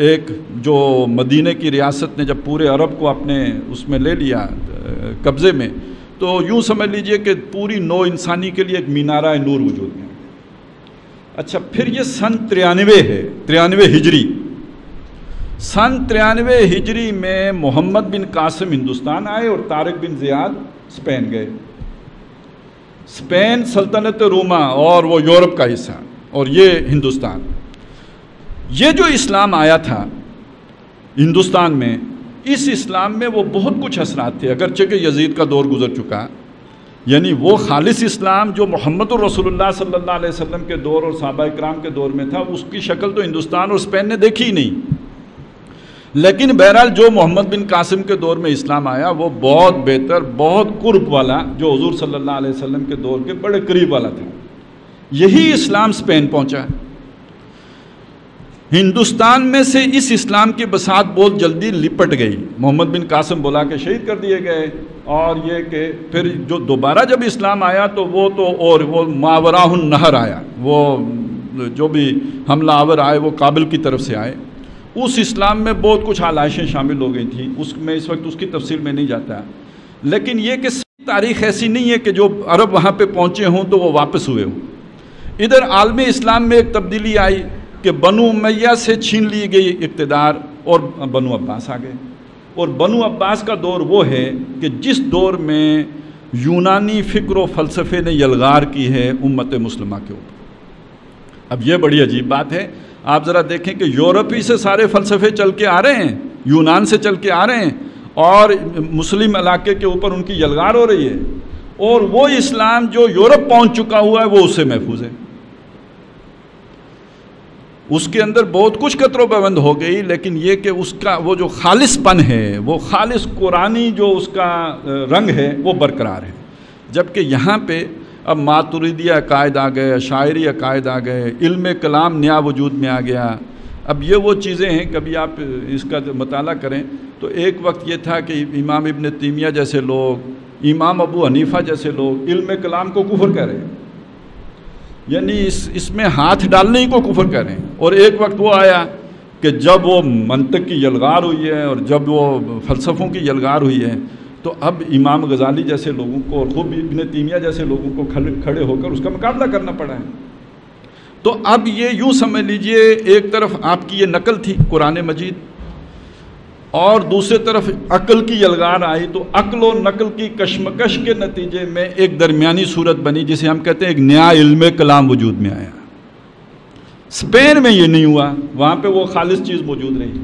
ایک جو مدینہ کی ریاست نے جب پورے عرب کو اپنے اس میں لے لیا قبضے میں، تو یوں سمجھ لیجئے کہ پوری نو انسانی کے لیے ایک مینارہ نور وجود میں۔ اچھا، پھر یہ سن 93 ہے، 93 ہجری۔ سن 93 ہجری میں محمد بن قاسم ہندوستان آئے اور طارق بن زیاد اسپین گئے۔ اسپین سلطنت روما اور وہ یورپ کا حصہ، اور یہ ہندوستان۔ یہ جو اسلام آیا تھا ہندوستان میں، اس اسلام میں وہ بہت کچھ اثرات تھے، اگرچہ کہ یزید کا دور گزر چکا، یعنی وہ خالص اسلام جو محمد الرسول اللہ صلی اللہ علیہ وسلم کے دور اور صحابہ کرام کے دور میں تھا، اس کی شکل تو ہندوستان اور اسپین نے دیکھی ہی نہیں۔ لیکن بہرحال جو محمد بن قاسم کے دور میں اسلام آیا وہ بہت بہتر، بہت قرب والا، جو حضور صلی اللہ علیہ وسلم کے دور کے بڑے قریب والا تھا۔ یہی اسلام اسپین پہنچا۔ ہندوستان میں سے اس اسلام کی بساط بہت جلدی لپٹ گئی، محمد بن قاسم بلا کے شہید کر دیے گئے، اور یہ کہ پھر جو دوبارہ جب اسلام آیا تو وہ ماوراء النہر آیا، وہ جو بھی حملہ آور آئے وہ کابل کی طرف سے آئے۔ اس اسلام میں بہت کچھ آلائشیں شامل ہو گئی تھیں، اس میں اس وقت اس کی تفصیل میں نہیں جاتا، لیکن یہ کہ تاریخ ایسی نہیں ہے کہ جو عرب وہاں پہ پہنچے ہوں تو وہ واپس ہوئے ہوں۔ ادھر عالم اسلام میں ایک تبدیلی آئی کہ بنو امیہ سے چھین لی گئی اقتدار اور بنو عباس آ گئے، اور بنو عباس کا دور وہ ہے کہ جس دور میں یونانی فکر و فلسفے نے یلغار کی ہے امت مسلمہ کے اوپر۔ اب یہ بڑی عجیب بات ہے، آپ ذرا دیکھیں کہ یورپ ہی سے سارے فلسفے چل کے آ رہے ہیں، یونان سے چل کے آ رہے ہیں، اور مسلم علاقے کے اوپر ان کی یلغار ہو رہی ہے، اور وہ اسلام جو یورپ پہنچ چکا ہوا ہے وہ اس سے محفوظ ہے۔ اس کے اندر بہت کچھ قطر و بوند ہو گئی، لیکن یہ کہ اس کا وہ جو خالص پن ہے، وہ خالص قرآنی جو اس کا رنگ ہے وہ برقرار ہے۔ جبکہ یہاں پہ اب ماتریدی عقائد آ گئے، شاعری عقائد آ گئے، علم کلام نیا وجود میں آ گیا۔ اب یہ وہ چیزیں ہیں، کبھی آپ اس کا مطالعہ کریں تو ایک وقت یہ تھا کہ امام ابن تیمیہ جیسے لوگ، امام ابو حنیفہ جیسے لوگ علم کلام کو کفر کہہ رہے ہیں، یعنی اس میں ہاتھ ڈالنے ہی کو کفر کہہ رہے ہیں۔ اور ایک وقت وہ آیا کہ جب وہ منطق کی یلغار ہوئی ہے اور جب وہ فلسفوں کی یلغار ہوئی ہے، تو اب امام غزالی جیسے لوگوں کو اور خود ابن تیمیہ جیسے لوگوں کو کھڑے ہو کر اس کا مقابلہ کرنا پڑا ہے۔ تو اب یہ یوں سمجھ لیجئے، ایک طرف آپ کی یہ نقل تھی قرآن مجید، اور دوسری طرف عقل کی یلغار آئی تو عقل و نقل کی کشمکش کے نتیجے میں ایک درمیانی صورت بنی جسے ہم کہتے ہیں ایک نیا علم کلام وجود میں آیا۔ اسپین میں یہ نہیں ہوا، وہاں پہ وہ خالص چیز موجود رہی۔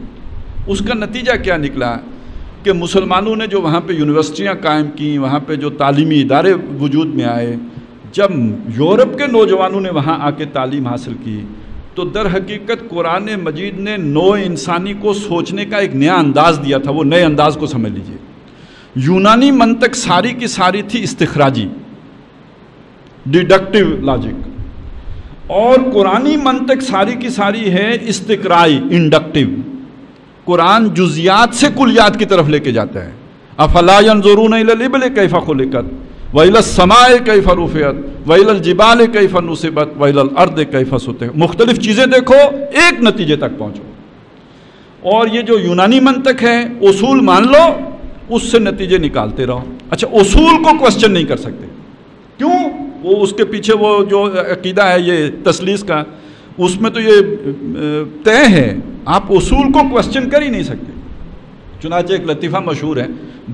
اس کا نتیجہ کیا نکلا کہ مسلمانوں نے جو وہاں پہ یونیورسٹیاں قائم کیں، وہاں پہ جو تعلیمی ادارے وجود میں آئے، جب یورپ کے نوجوانوں نے وہاں آ کے تعلیم حاصل کی تو در حقیقت قرآن مجید نے نوع انسانی کو سوچنے کا ایک نیا انداز دیا تھا۔ وہ نئے انداز کو سمجھ لیجئے، یونانی منطق ساری کی ساری تھی استخراجی، ڈیڈکٹیو لاجک، اور قرآنی منطق ساری کی ساری ہے استقرائی، انڈکٹیو۔ قرآن جزیات سے کلیات کی طرف لے کے جاتا ہے۔ افلا ينظرون الى الابل کیف خلقت وَإِلَى السَّمَاءِ كَيْفَ رُفِعَتْ وَإِلَى الْجِبَالِ كَيْفَ نُصِبَتْ وَإِلَى الْأَرْضِ كَيْفَ سُطِحَتْ۔ مختلف چیزیں دیکھو، ایک نتیجے تک پہنچو۔ اور یہ جو یونانی منطق ہے، اصول مان لو، اس سے نتیجے نکالتے رہو۔ اچھا، اصول کو کوسچن نہیں کر سکتے، کیوں؟ وہ اس کے پیچھے وہ جو عقیدہ ہے یہ تثلیث کا، اس میں تو یہ طے ہے، آپ اصول کو کوسچن کر ہی نہیں سکتے۔ چنانچہ ایک لطیفہ مشہور ہے،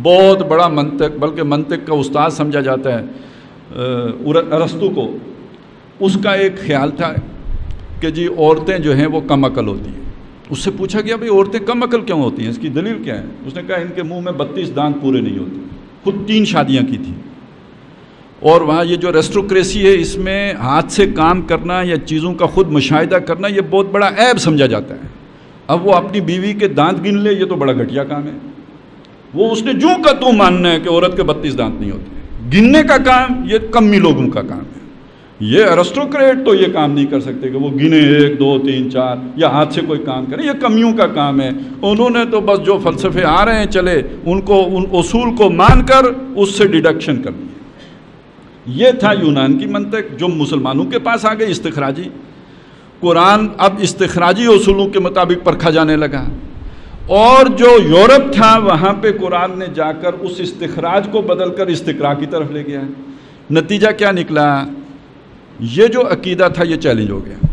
بہت بڑا منطق، بلکہ منطق کا استاد سمجھا جاتا ہے ارسطو کو، اس کا ایک خیال تھا کہ جی عورتیں جو ہیں وہ کم عقل ہوتی ہیں۔ اس سے پوچھا گیا بھئی عورتیں کم عقل کیوں ہوتی ہیں، اس کی دلیل کیا ہے؟ اس نے کہا ان کے منہ میں 32 دانت پورے نہیں ہوتے۔ خود 3 شادیاں کی تھیں، اور وہاں یہ جو ریسٹوکریسی ہے، اس میں ہاتھ سے کام کرنا یا چیزوں کا خود مشاہدہ کرنا یہ بہت بڑا عیب سمجھا جاتا ہے۔ اب وہ اپنی بیوی کے دانت گن لے، یہ تو بڑا گھٹیا کام ہے۔ وہ اس نے جو کا تو ماننا ہے کہ عورت کے 32 دانت نہیں ہوتے، گننے کا کام یہ کمی لوگوں کا کام ہے۔ یہ ارسٹوکریٹ تو یہ کام نہیں کر سکتے کہ وہ گنے 1 2 3 4 یا ہاتھ سے کوئی کام کرے، یہ کمیوں کا کام ہے۔ انہوں نے تو بس جو فلسفے آ رہے ہیں چلے ان کو، ان اصول کو مان کر اس سے ڈیڈکشن کر دی۔ یہ تھا یونان کی منطق جو مسلمانوں کے پاس آ گئی، استخراجی۔ قرآن اب استخراجی اصولوں کے مطابق پرکھا جانے لگا، اور جو یورپ تھا وہاں پہ قرآن نے جا کر اس استخراج کو بدل کر استقراء کی طرف لے گیا۔ نتیجہ کیا نکلا؟ یہ جو عقیدہ تھا یہ چیلنج ہو گیا،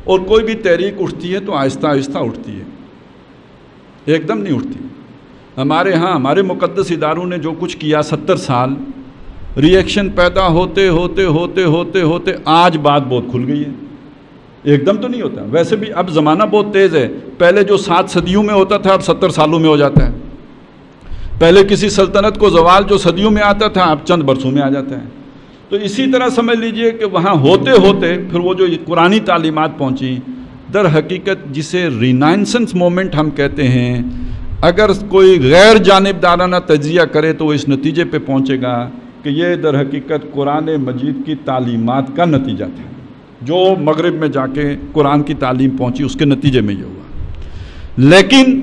اور کوئی بھی تحریک اٹھتی ہے تو آہستہ آہستہ اٹھتی ہے، ایک دم نہیں اٹھتی۔ ہمارے ہاں ہمارے مقدس اداروں نے جو کچھ کیا 70 سال، ری ایکشن پیدا ہوتے ہوتے ہوتے ہوتے ہوتے آج بات بہت کھل گئی ہے، ایک دم تو نہیں ہوتا۔ ویسے بھی اب زمانہ بہت تیز ہے، پہلے جو 7 صدیوں میں ہوتا تھا اب 70 سالوں میں ہو جاتا ہے۔ پہلے کسی سلطنت کو زوال جو صدیوں میں آتا تھا اب چند برسوں میں آ جاتا ہے۔ تو اسی طرح سمجھ لیجئے کہ وہاں ہوتے ہوتے پھر وہ جو قرآنی تعلیمات پہنچیں، در حقیقت جسے رینائنسنس مومنٹ ہم کہتے ہیں، اگر کوئی غیر جانبدارانہ تجزیہ کرے تو وہ اس نتیجے پہ پہنچے گا کہ یہ در حقیقت قرآن مجید کی تعلیمات کا نتیجہ تھا۔ جو مغرب میں جا کے قرآن کی تعلیم پہنچی اس کے نتیجے میں یہ ہوا۔ لیکن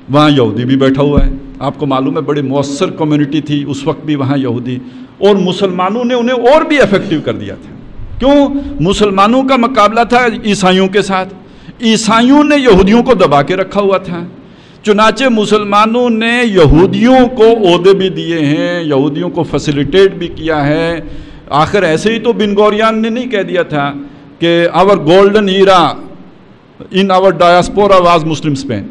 وہاں یہودی بھی بیٹھا ہوا ہے، آپ کو معلوم ہے بڑی مؤثر کمیونٹی تھی اس وقت بھی وہاں یہودی، اور مسلمانوں نے انہیں اور بھی افیکٹو کر دیا تھا۔ کیوں؟ مسلمانوں کا مقابلہ تھا عیسائیوں کے ساتھ، عیسائیوں نے یہودیوں کو دبا کے رکھا ہوا تھا، چنانچہ مسلمانوں نے یہودیوں کو عہدے بھی دیے ہیں، یہودیوں کو فیسیلیٹیٹ بھی کیا ہے۔ آخر ایسے ہی تو بن گوریان نے نہیں کہہ دیا تھا کہ our golden era in our diaspora was Muslim Spain,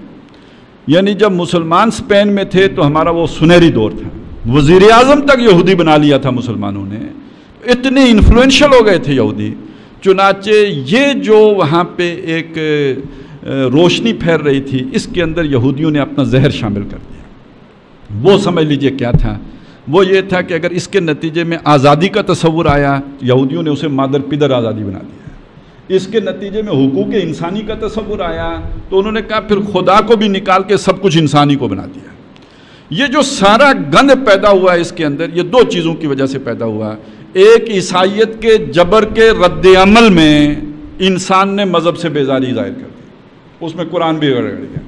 یعنی جب مسلمان اسپین میں تھے تو ہمارا وہ سنہری دور تھا، وزیر اعظم تک یہودی بنا لیا تھا مسلمانوں نے، اتنے انفلوئنشل ہو گئے تھے یہودی۔ چنانچہ یہ جو وہاں پہ ایک روشنی پھیل رہی تھی، اس کے اندر یہودیوں نے اپنا زہر شامل کر دیا۔ وہ سمجھ لیجئے کیا تھا، وہ یہ تھا کہ اگر اس کے نتیجے میں آزادی کا تصور آیا، یہودیوں نے اسے مادر پدر آزادی بنا دیا۔ اس کے نتیجے میں حقوق انسانی کا تصور آیا تو انہوں نے کہا پھر خدا کو بھی نکال کے سب کچھ انسانی کو بنا دیا۔ یہ جو سارا گند پیدا ہوا ہے اس کے اندر، یہ 2 چیزوں کی وجہ سے پیدا ہوا۔ ایک عیسائیت کے جبر کے رد عمل میں انسان نے مذہب سے بیزاری ظاہر کر دی، اس میں قرآن بھی گڑ گیا،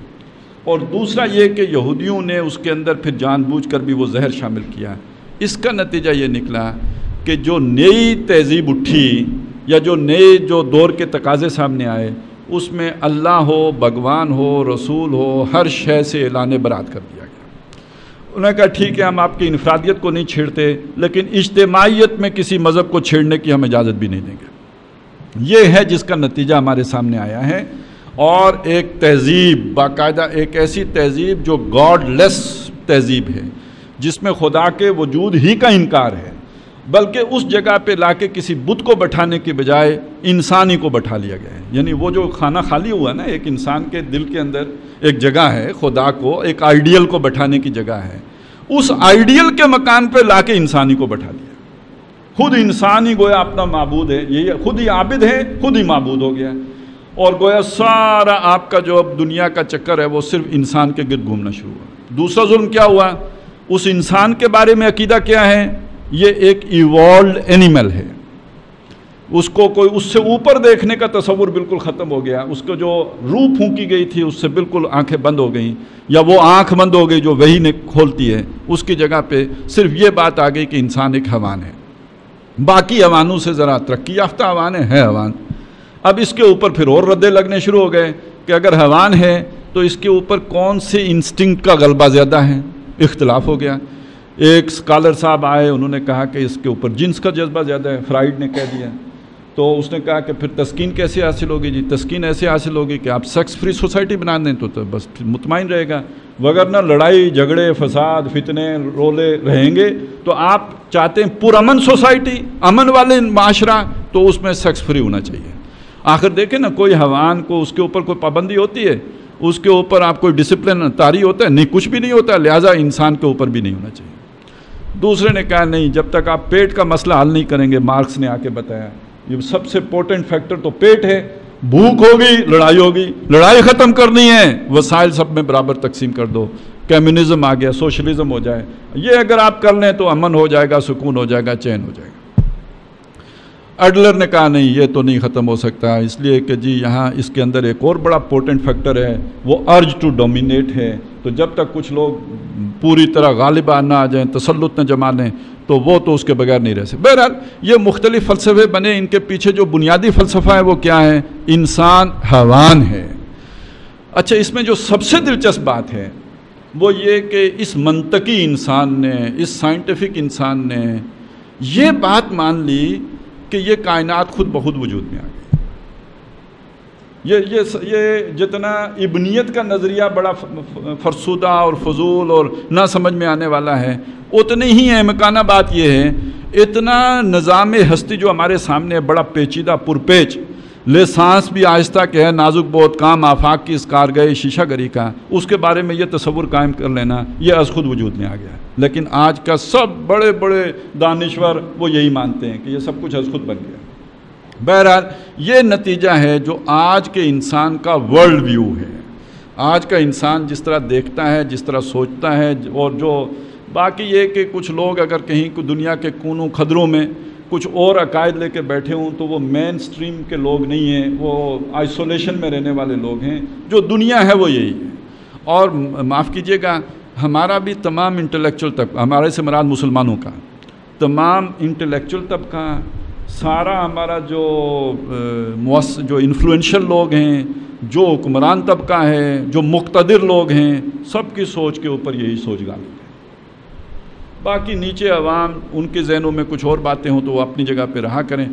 اور دوسرا یہ کہ یہودیوں نے اس کے اندر پھر جان بوجھ کر بھی وہ زہر شامل کیا۔ اس کا نتیجہ یہ نکلا کہ جو نئی تہذیب اٹھی یا جو نئے جو دور کے تقاضے سامنے آئے، اس میں اللہ ہو، بھگوان ہو، رسول ہو، ہر شے سے اعلان برات کر دیا گیا۔ انہوں نے کہا ٹھیک ہے ہم آپ کی انفرادیت کو نہیں چھیڑتے، لیکن اجتماعیت میں کسی مذہب کو چھیڑنے کی ہم اجازت بھی نہیں دیں گے۔ یہ ہے جس کا نتیجہ ہمارے سامنے آیا ہے، اور ایک تہذیب، باقاعدہ ایک ایسی تہذیب جو گاڈ لیس تہذیب ہے، جس میں خدا کے وجود ہی کا انکار ہے، بلکہ اس جگہ پہ لا کے کسی بت کو بٹھانے کی بجائے انسانی کو بٹھا لیا گیا ہے۔ یعنی وہ جو کھانا خالی ہوا نا، ایک انسان کے دل کے اندر ایک جگہ ہے، خدا کو ایک آئیڈیل کو بٹھانے کی جگہ ہے، اس آئیڈیل کے مکان پہ لا کے انسانی کو بٹھا دیا۔ خود انسان ہی گویا اپنا معبود ہے، یہ خود ہی عابد ہے، خود ہی معبود ہو گیا، اور گویا سارا آپ کا جو اب دنیا کا چکر ہے وہ صرف انسان کے گرد گھومنا شروع ہوا۔ دوسرا ظلم کیا ہوا؟ اس انسان کے بارے میں عقیدہ کیا ہے؟ یہ ایک ایوالوڈ اینیمل ہے، اس کو کوئی اس سے اوپر دیکھنے کا تصور بالکل ختم ہو گیا، اس کو جو روح پھونکی گئی تھی اس سے بالکل آنکھیں بند ہو گئیں، یا وہ آنکھ بند ہو گئی جو وہی نے کھولتی ہے، اس کی جگہ پہ صرف یہ بات آ گئی کہ انسان ایک حیوان ہے۔ باقی حیوانوں سے ذرا ترقی یافتہ حیوان ہے حیوان۔ اب اس کے اوپر پھر اور ردے لگنے شروع ہو گئے کہ اگر حیوان ہے تو اس کے اوپر کون سے انسٹنکٹ کا غلبہ زیادہ ہے؟ اختلاف ہو گیا۔ ایک اسکالر صاحب آئے، انہوں نے کہا کہ اس کے اوپر جنس کا جذبہ زیادہ ہے، فرائیڈ نے کہہ دیا۔ تو اس نے کہا کہ پھر تسکین کیسے حاصل ہوگی؟ جی تسکین ایسے حاصل ہوگی کہ آپ سیکس فری سوسائٹی بنا دیں تو بس مطمئن رہے گا، وگرنہ لڑائی جھگڑے فساد فتنے رولے رہیں گے۔ تو آپ چاہتے ہیں پرامن سوسائٹی، امن والے معاشرہ، تو اس میں سیکس فری ہونا چاہیے۔ آخر دیکھیں نا، کوئی حیوان کو اس کے اوپر کوئی پابندی ہوتی ہے؟ اس کے اوپر آپ کوئی ڈسپلن طاری ہوتا ہے؟ نہیں، کچھ بھی نہیں ہوتا، لہٰذا انسان کے اوپر بھی نہیں ہونا چاہیے۔ دوسرے نے کہا نہیں، جب تک آپ پیٹ کا مسئلہ حل نہیں کریں گے، مارکس نے آ کے بتایا یہ سب سے امپورٹنٹ فیکٹر تو پیٹ ہے، بھوک ہوگی لڑائی ہوگی، لڑائی ختم کرنی ہے وسائل سب میں برابر تقسیم کر دو، کمیونزم آ گیا، سوشلزم ہو جائے، یہ اگر آپ کر لیں تو امن ہو جائے گا، سکون ہو جائے گا، چین ہو جائے گا۔ ایڈلر نے کہا نہیں، یہ تو نہیں ختم ہو سکتا، اس لیے کہ جی یہاں اس کے اندر ایک اور بڑا امپورٹنٹ فیکٹر ہے، وہ ارج ٹو ڈومینیٹ ہے، تو جب تک کچھ لوگ پوری طرح غالب نہ آ جائیں، تسلط نہ جما لیں، تو وہ تو اس کے بغیر نہیں رہ سکتے۔ بہرحال یہ مختلف فلسفے بنے، ان کے پیچھے جو بنیادی فلسفہ ہے وہ کیا ہے؟ انسان حیوان ہے۔ اچھا، اس میں جو سب سے دلچسپ بات ہے وہ یہ کہ اس منطقی انسان نے، اس سائنٹیفک انسان نے یہ بات مان لی کہ یہ کائنات خود بخود وجود میں آ گئی۔ یہ جتنا ابنیت کا نظریہ بڑا فرسودہ اور فضول اور نہ سمجھ میں آنے والا ہے، اتنی ہی احمقانہ بات یہ ہے، اتنا نظام ہستی جو ہمارے سامنے ہے بڑا پیچیدہ پرپیچ، لے سانس بھی آہستہ کہ ہے، نازک بہت کام آفاق کی اس کارگاہ شیشہ گری کا، اس کے بارے میں یہ تصور قائم کر لینا، یہ از خود وجود میں آ گیا ہے۔ لیکن آج کا سب بڑے بڑے دانشور وہ یہی مانتے ہیں کہ یہ سب کچھ از خود بن گیا۔ بہرحال یہ نتیجہ ہے جو آج کے انسان کا ورلڈ ویو ہے۔ آج کا انسان جس طرح دیکھتا ہے، جس طرح سوچتا ہے، اور جو باقی یہ کہ کچھ لوگ اگر کہیں کو دنیا کے کونوں خدروں میں کچھ اور عقائد لے کے بیٹھے ہوں تو وہ مین سٹریم کے لوگ نہیں ہیں، وہ آئسولیشن میں رہنے والے لوگ ہیں۔ جو دنیا ہے وہ یہی ہے۔ اور معاف کیجئے گا، ہمارا بھی تمام انٹلیکچول طبقہ، ہمارے سے مراد مسلمانوں کا تمام انٹلیکچول طبقہ، سارا ہمارا جو انفلوئنشل لوگ ہیں، جو حکمران طبقہ ہے، جو مقتدر لوگ ہیں، سب کی سوچ کے اوپر یہی سوچ غالب ہے۔ باقی نیچے عوام، ان کے ذہنوں میں کچھ اور باتیں ہوں تو وہ اپنی جگہ پہ رہا کریں،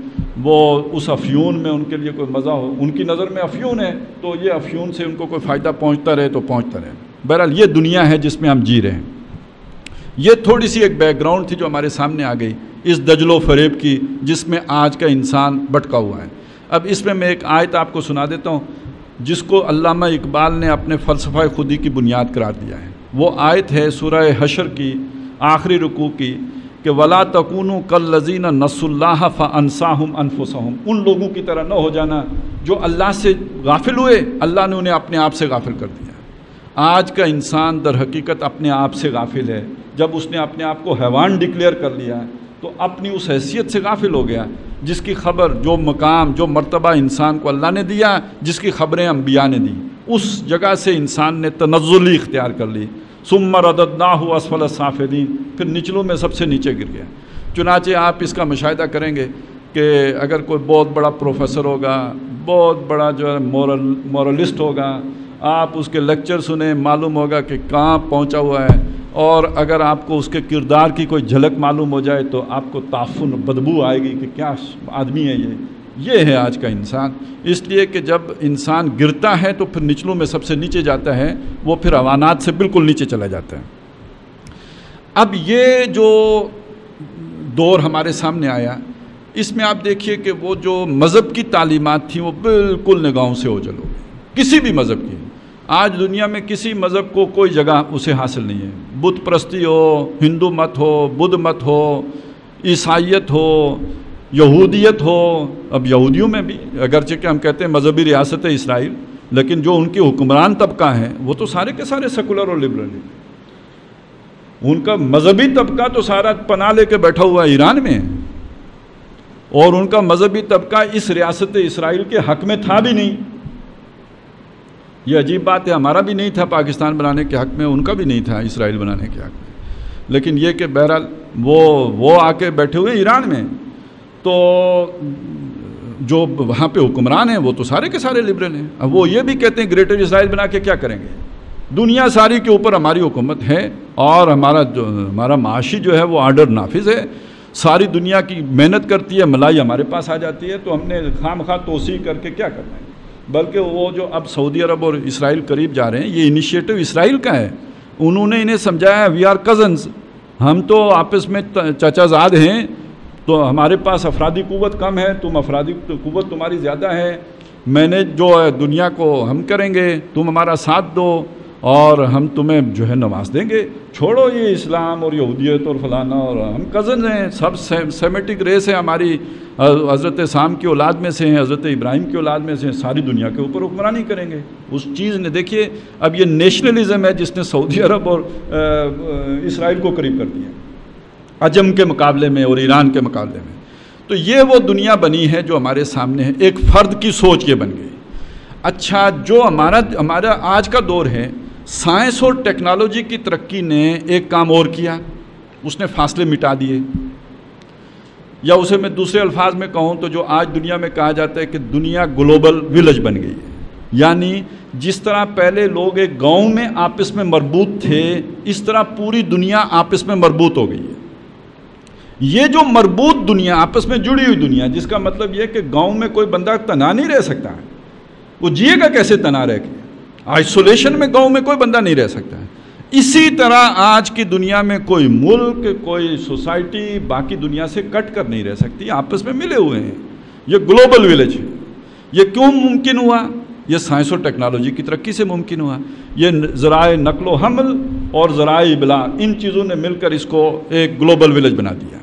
وہ اس افیون میں ان کے لیے کوئی مزہ ہو، ان کی نظر میں افیون ہے تو یہ افیون سے ان کو کوئی فائدہ پہنچتا رہے تو پہنچتا رہے۔ بہرحال یہ دنیا ہے جس میں ہم جی رہے ہیں۔ یہ تھوڑی سی ایک بیک گراؤنڈ تھی جو ہمارے سامنے آ گئی اس دجل و فریب کی، جس میں آج کا انسان بھٹکا ہوا ہے۔ اب اس میں ایک آیت آپ کو سنا دیتا ہوں جس کو علامہ اقبال نے اپنے فلسفہ خودی کی بنیاد قرار دیا ہے۔ وہ آیت ہے سورہ حشر کی آخری رکوع کی کہ وَلَا تَكُونُوا كَالَّذِينَ نَسُوا اللَّهَ فَأَنسَاهُمْ أَنفُسَهُمْ، ان لوگوں کی طرح نہ ہو جانا جو اللہ سے غافل ہوئے، اللہ نے انہیں اپنے آپ سے غافل کر دیا۔ آج کا انسان در حقیقت اپنے آپ سے غافل ہے۔ جب اس نے اپنے آپ کو حیوان ڈکلیئر کر لیا تو اپنی اس حیثیت سے غافل ہو گیا جس کی خبر، جو مقام، جو مرتبہ انسان کو اللہ نے دیا، جس کی خبریں انبیاء نے دی، اس جگہ سے انسان نے تنزلی اختیار کر لی۔ ثم رددناہ اسفل السافلین، پھر نچلوں میں سب سے نیچے گر گیا۔ چنانچہ آپ اس کا مشاہدہ کریں گے کہ اگر کوئی بہت بڑا پروفیسر ہوگا، بہت بڑا جو ہے مورلسٹ ہوگا، آپ اس کے لیکچر سنیں، معلوم ہوگا کہ کہاں پہنچا ہوا ہے، اور اگر آپ کو اس کے کردار کی کوئی جھلک معلوم ہو جائے تو آپ کو تعفن، بدبو آئے گی کہ کیا آدمی ہے یہ۔ یہ ہے آج کا انسان. اس لیے کہ جب انسان گرتا ہے تو پھر نچلوں میں سب سے نیچے جاتا ہے, وہ پھر حیوانات سے بالکل نیچے چلا جاتا ہے. اب یہ جو دور ہمارے سامنے آیا, اس میں آپ دیکھیے کہ وہ جو مذہب کی تعلیمات تھیں وہ بالکل نگاہوں سے اوجھل ہو گئی, کسی بھی مذہب کی. آج دنیا میں کسی مذہب کو کوئی جگہ اسے حاصل نہیں ہے. بت پرستی ہو, ہندو مت ہو, بدھ مت ہو, عیسائیت ہو, یہودیت ہو. اب یہودیوں میں بھی اگرچہ کہ ہم کہتے ہیں مذہبی ریاست ہے اسرائیل, لیکن جو ان کی حکمران طبقہ ہیں وہ تو سارے کے سارے سیکولر اور لبرل ہیں. ان کا مذہبی طبقہ تو سارا پناہ لے کے بیٹھا ہوا ہے ایران میں, اور ان کا مذہبی طبقہ اس ریاست اسرائیل کے حق میں تھا بھی نہیں. یہ عجیب بات ہے, ہمارا بھی نہیں تھا پاکستان بنانے کے حق میں, ان کا بھی نہیں تھا اسرائیل بنانے کے حق میں. لیکن یہ کہ بہرحال وہ آ کے بیٹھے ہوئے ایران میں, تو جو وہاں پہ حکمران ہیں وہ تو سارے کے سارے لبرل ہیں. اب وہ یہ بھی کہتے ہیں گریٹر اسرائیل بنا کے کیا کریں گے, دنیا ساری کے اوپر ہماری حکومت ہے, اور ہمارا معاشی جو ہے وہ آرڈر نافذ ہے. ساری دنیا کی محنت کرتی ہے, ملائی ہمارے پاس آ جاتی ہے, تو ہم نے خام خواہ توسیع کر کے کیا کرنا ہے. بلکہ وہ جو اب سعودی عرب اور اسرائیل قریب جا رہے ہیں, یہ انیشیٹو اسرائیل کا ہے. انہوں نے انہیں سمجھایا وی آر کزنز, ہم تو آپس میں چچا زاد ہیں, تو ہمارے پاس افرادی قوت کم ہے, تم افرادی قوت تمہاری زیادہ ہے, میں نے جو ہے دنیا کو ہم کریں گے, تم ہمارا ساتھ دو اور ہم تمہیں جو ہے نواز دیں گے. چھوڑو یہ اسلام اور یہودیت اور فلانا, اور ہم کزنز ہیں, سب سیمیٹک ریس ہے ہماری, حضرت سام کی اولاد میں سے ہیں, حضرت ابراہیم کی اولاد میں سے ہیں, ساری دنیا کے اوپر حکمرانی کریں گے. اس چیز نے دیکھیے اب یہ نیشنلزم ہے جس نے سعودی عرب اور اسرائیل کو قریب کر دیا عجم کے مقابلے میں اور ایران کے مقابلے میں. تو یہ وہ دنیا بنی ہے جو ہمارے سامنے ہے, ایک فرد کی سوچ یہ بن گئی. اچھا, جو ہمارا آج کا دور ہے, سائنس اور ٹیکنالوجی کی ترقی نے ایک کام اور کیا, اس نے فاصلے مٹا دیے. یا اسے میں دوسرے الفاظ میں کہوں تو جو آج دنیا میں کہا جاتا ہے کہ دنیا گلوبل ولیج بن گئی ہے. یعنی جس طرح پہلے لوگ ایک گاؤں میں آپس میں مربوط تھے, اس طرح پوری دنیا آپس میں مربوط ہو گئی ہے. یہ جو مربوط دنیا, آپس میں جڑی ہوئی دنیا, جس کا مطلب یہ کہ گاؤں میں کوئی بندہ تنہا نہیں رہ سکتا ہے, وہ جیے گا کیسے تنہا رہ کے, آئسولیشن میں گاؤں میں کوئی بندہ نہیں رہ سکتا ہے. اسی طرح آج کی دنیا میں کوئی ملک, کوئی سوسائٹی باقی دنیا سے کٹ کر نہیں رہ سکتی, آپس میں ملے ہوئے ہیں. یہ گلوبل ولیج ہے. یہ کیوں ممکن ہوا؟ یہ سائنس اور ٹیکنالوجی کی ترقی سے ممکن ہوا. یہ ذرائع نقل و حمل اور ذرائع ابلاغ, ان چیزوں نے مل کر اس کو ایک گلوبل ولیج بنا دیا.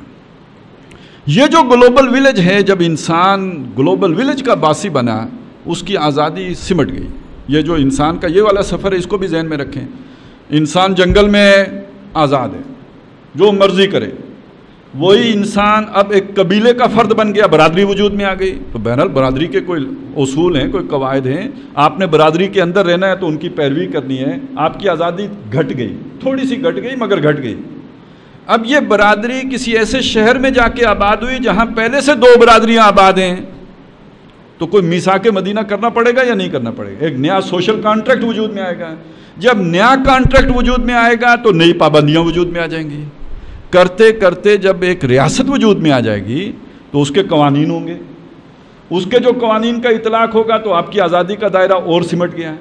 یہ جو گلوبل ولیج ہے, جب انسان گلوبل ولیج کا باسی بنا, اس کی آزادی سمٹ گئی. یہ جو انسان کا یہ والا سفر ہے, اس کو بھی ذہن میں رکھیں. انسان جنگل میں آزاد ہے, جو مرضی کرے. وہی انسان اب ایک قبیلے کا فرد بن گیا, برادری وجود میں آ گئی. تو بہرحال برادری کے کوئی اصول ہیں, کوئی قواعد ہیں, آپ نے برادری کے اندر رہنا ہے تو ان کی پیروی کرنی ہے. آپ کی آزادی گھٹ گئی, تھوڑی سی گھٹ گئی مگر گھٹ گئی. اب یہ برادری کسی ایسے شہر میں جا کے آباد ہوئی جہاں پہلے سے 2 برادریاں آباد ہیں, تو کوئی میثاق مدینہ کرنا پڑے گا یا نہیں کرنا پڑے گا؟ ایک نیا سوشل کانٹریکٹ وجود میں آئے گا. جب نیا کانٹریکٹ وجود میں آئے گا تو نئی پابندیاں وجود میں آ جائیں گی. کرتے کرتے جب ایک ریاست وجود میں آ جائے گی تو اس کے قوانین ہوں گے. اس کے جو قوانین کا اطلاق ہوگا تو آپ کی آزادی کا دائرہ اور سمٹ گیا.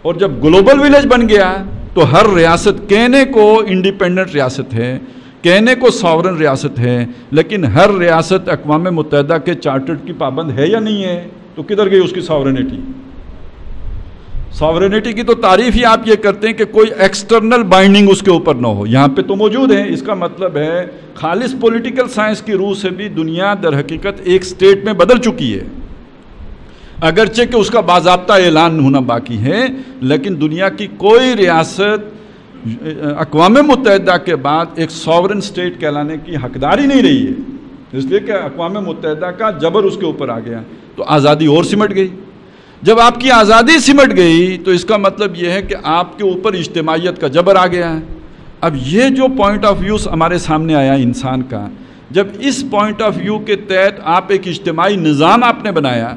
اور جب گلوبل ولیج بن گیا تو ہر ریاست کہنے کو انڈیپینڈنٹ ریاست ہے, کہنے کو ساورن ریاست ہے, لیکن ہر ریاست اقوام متحدہ کے چارٹر کی پابند ہے یا نہیں ہے؟ تو کدھر گئی اس کی ساورنٹی؟ ساورنٹی کی تو تعریف ہی آپ یہ کرتے ہیں کہ کوئی ایکسٹرنل بائنڈنگ اس کے اوپر نہ ہو. یہاں پہ تو موجود ہے. اس کا مطلب ہے خالص پولیٹیکل سائنس کی روح سے بھی دنیا در حقیقت ایک سٹیٹ میں بدل چکی ہے, اگرچہ کہ اس کا باضابطہ اعلان ہونا باقی ہے. لیکن دنیا کی کوئی ریاست اقوام متحدہ کے بعد ایک ساورن سٹیٹ کہلانے کی حقدار ہی نہیں رہی ہے, اس لیے کہ اقوام متحدہ کا جبر اس کے اوپر آ گیا. تو آزادی اور سمٹ گئی. جب آپ کی آزادی سمٹ گئی تو اس کا مطلب یہ ہے کہ آپ کے اوپر اجتماعیت کا جبر آ گیا ہے. اب یہ جو پوائنٹ آف ویو ہمارے سامنے آیا انسان کا, جب اس پوائنٹ آف ویو کے تحت آپ ایک اجتماعی نظام آپ نے بنایا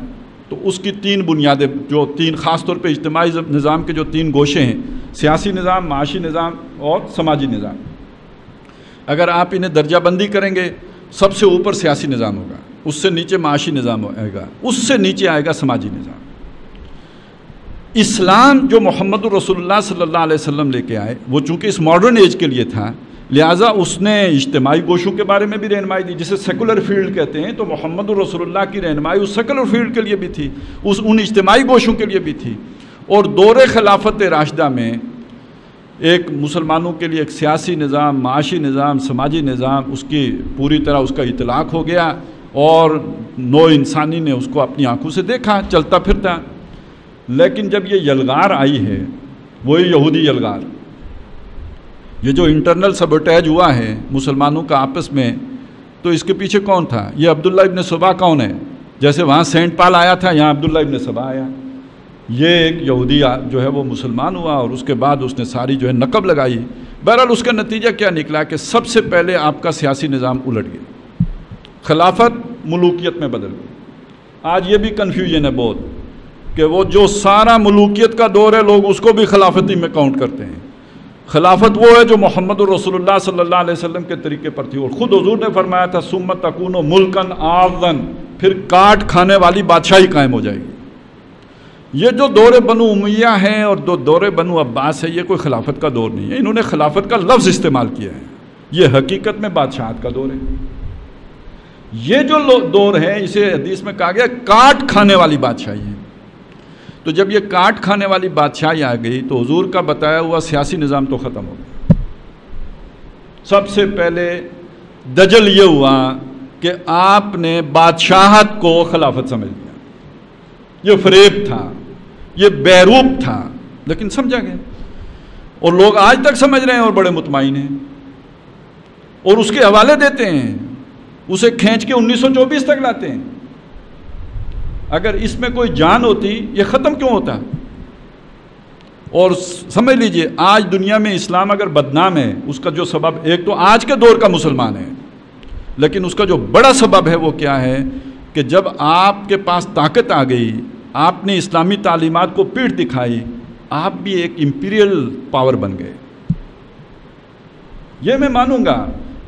تو اس کی 3 بنیادیں, جو 3 خاص طور پہ اجتماعی نظام کے جو 3 گوشے ہیں, سیاسی نظام, معاشی نظام اور سماجی نظام, اگر آپ انہیں درجہ بندی کریں گے سب سے اوپر سیاسی نظام ہوگا, اس سے نیچے معاشی نظام آئے گا، اس سے نیچے آئے گا سماجی نظام۔ اسلام جو محمد رسول اللہ صلی اللہ علیہ وسلم لے کے آئے، وہ چونکہ اس ماڈرن ایج کے لیے تھا، لہٰذا اس نے اجتماعی گوشوں کے بارے میں بھی رہنمائی دی، جسے سیکولر فیلڈ کہتے ہیں، تو محمد رسول اللہ کی رہنمائی اس سیکولر فیلڈ کے لیے بھی تھی، ان اجتماعی گوشوں کے لیے بھی تھی۔ اور دور خلافت راشدہ میں ایک مسلمانوں کے لیے ایک سیاسی نظام، معاشی نظام، سماجی نظام، اس کی پوری طرح اس کا اطلاق ہو گیا، اور نو انسانی نے اس کو اپنی آنکھوں سے دیکھا چلتا پھرتا۔ لیکن جب یہ یلغار آئی ہے، وہی یہودی یلغار، یہ جو انٹرنل سبوٹیج ہوا ہے مسلمانوں کا آپس میں، تو اس کے پیچھے کون تھا؟ یہ عبداللہ ابن سبا کون ہے؟ جیسے وہاں سینٹ پال آیا تھا، یہاں عبداللہ ابن سبا آیا۔ یہ ایک یہودی جو ہے وہ مسلمان ہوا، اور اس کے بعد اس نے ساری جو ہے نقب لگائی۔ بہرحال اس کا نتیجہ کیا نکلا کہ سب سے پہلے آپ کا سیاسی نظام الٹ گیا، خلافت ملوکیت میں بدل گئی۔ آج یہ بھی کنفیوژن ہے بہت کہ وہ جو سارا ملوکیت کا دور ہے، لوگ اس کو بھی خلافتی میں کاؤنٹ کرتے ہیں۔ خلافت وہ ہے جو محمد رسول اللہ صلی اللہ علیہ وسلم کے طریقے پر تھی، اور خود حضور نے فرمایا تھا ثم تکون ملکن عاضن، پھر کاٹ کھانے والی بادشاہی قائم ہو جائے گی۔ یہ جو دور بنو امیہ ہے اور دور بنو عباس ہے، یہ کوئی خلافت کا دور نہیں ہے، انہوں نے خلافت کا لفظ استعمال کیا ہے، یہ حقیقت میں بادشاہت کا دور ہے۔ یہ جو دور ہے اسے حدیث میں کہا گیا کاٹ کھانے والی بادشاہی ہے۔ تو جب یہ کاٹ کھانے والی بادشاہی آ گئی تو حضور کا بتایا ہوا سیاسی نظام تو ختم ہو گیا۔ سب سے پہلے دجل یہ ہوا کہ آپ نے بادشاہت کو خلافت سمجھ لیا، یہ فریب تھا، یہ بیروب تھا، لیکن سمجھا گیا، اور لوگ آج تک سمجھ رہے ہیں اور بڑے مطمئن ہیں، اور اس کے حوالے دیتے ہیں، اسے کھینچ کے 1924 تک لاتے ہیں۔ اگر اس میں کوئی جان ہوتی یہ ختم کیوں ہوتا؟ اور سمجھ لیجئے آج دنیا میں اسلام اگر بدنام ہے، اس کا جو سبب، ایک تو آج کے دور کا مسلمان ہے، لیکن اس کا جو بڑا سبب ہے وہ کیا ہے کہ جب آپ کے پاس طاقت آ گئی، آپ نے اسلامی تعلیمات کو پیٹھ دکھائی، آپ بھی ایک امپیریل پاور بن گئے۔ یہ میں مانوں گا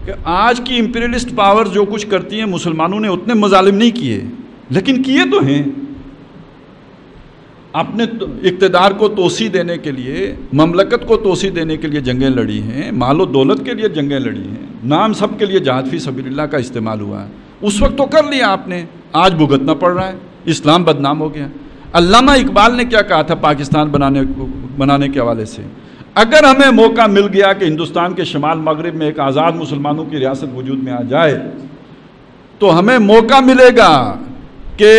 کہ آج کی امپیریلسٹ پاور جو کچھ کرتی ہیں، مسلمانوں نے اتنے مظالم نہیں کیے، لیکن کیے تو ہیں۔ اپنے اقتدار کو توسیع دینے کے لیے، مملکت کو توسیع دینے کے لیے جنگیں لڑی ہیں، مال و دولت کے لیے جنگیں لڑی ہیں، نام سب کے لیے جہاد فی سبیل اللہ کا استعمال ہوا ہے۔ اس وقت تو کر لیا آپ نے، آج بھگتنا پڑ رہا ہے، اسلام بدنام ہو گیا۔ علامہ اقبال نے کیا کہا تھا پاکستان بنانے کے حوالے سے؟ اگر ہمیں موقع مل گیا کہ ہندوستان کے شمال مغرب میں ایک آزاد مسلمانوں کی ریاست وجود میں آ جائے، تو ہمیں موقع ملے گا کہ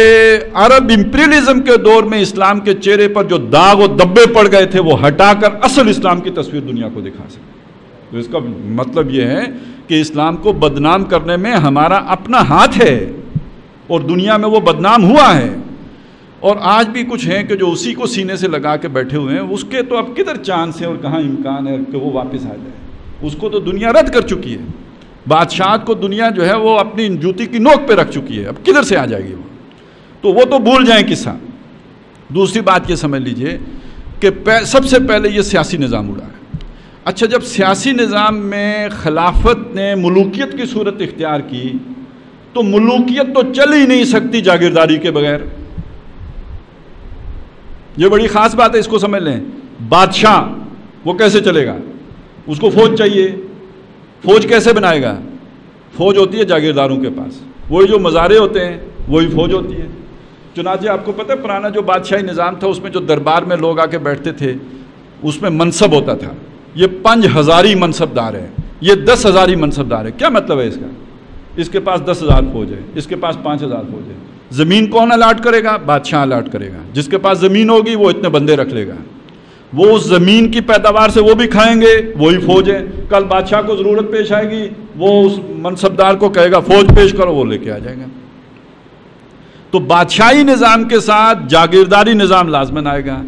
عرب امپیریلزم کے دور میں اسلام کے چہرے پر جو داغ و دبے پڑ گئے تھے وہ ہٹا کر اصل اسلام کی تصویر دنیا کو دکھا سکے۔ تو اس کا مطلب یہ ہے کہ اسلام کو بدنام کرنے میں ہمارا اپنا ہاتھ ہے، اور دنیا میں وہ بدنام ہوا ہے، اور آج بھی کچھ ہیں کہ جو اسی کو سینے سے لگا کے بیٹھے ہوئے ہیں، اس کے تو اب کدھر چانس ہے اور کہاں امکان ہے کہ وہ واپس آ جائے۔ اس کو تو دنیا رد کر چکی ہے، بادشاہت کو دنیا جو ہے وہ اپنی جوتی کی نوک پہ رکھ چکی ہے، اب کدھر سے آ جائے گی وہ؟ تو وہ تو بھول جائیں قصہ۔ دوسری بات یہ سمجھ لیجئے کہ سب سے پہلے یہ سیاسی نظام اڑا ہے۔ اچھا، جب سیاسی نظام میں خلافت نے ملوکیت کی صورت اختیار کی تو ملوکیت تو چل ہی نہیں سکتی جاگیرداری کے بغیر۔ یہ بڑی خاص بات ہے، اس کو سمجھ لیں۔ بادشاہ وہ کیسے چلے گا؟ اس کو فوج چاہیے، فوج کیسے بنائے گا؟ فوج ہوتی ہے جاگیرداروں کے پاس، وہی جو مزارے ہوتے ہیں وہی فوج ہوتی ہے۔ چنانچہ آپ کو پتہ ہے پرانا جو بادشاہی نظام تھا، اس میں جو دربار میں لوگ آ کے بیٹھتے تھے، اس میں منصب ہوتا تھا۔ یہ 5000 منصب دار ہے، یہ 10,000 منصب دار ہے۔ کیا مطلب ہے اس کا؟ اس کے پاس 10,000 فوج ہے، اس کے پاس 5,000 فوج ہے۔ زمین کون الاٹ کرے گا؟ بادشاہ الاٹ کرے گا۔ جس کے پاس زمین ہوگی وہ اتنے بندے رکھ لے گا، وہ اس زمین کی پیداوار سے وہ بھی کھائیں گے، وہی فوج ہے۔ کل بادشاہ کو ضرورت پیش آئے گی، وہ اس منصبدار کو کہے گا فوج پیش کرو، وہ لے کے آ جائے گا۔ تو بادشاہی نظام کے ساتھ جاگیرداری نظام لازماً آئے گا۔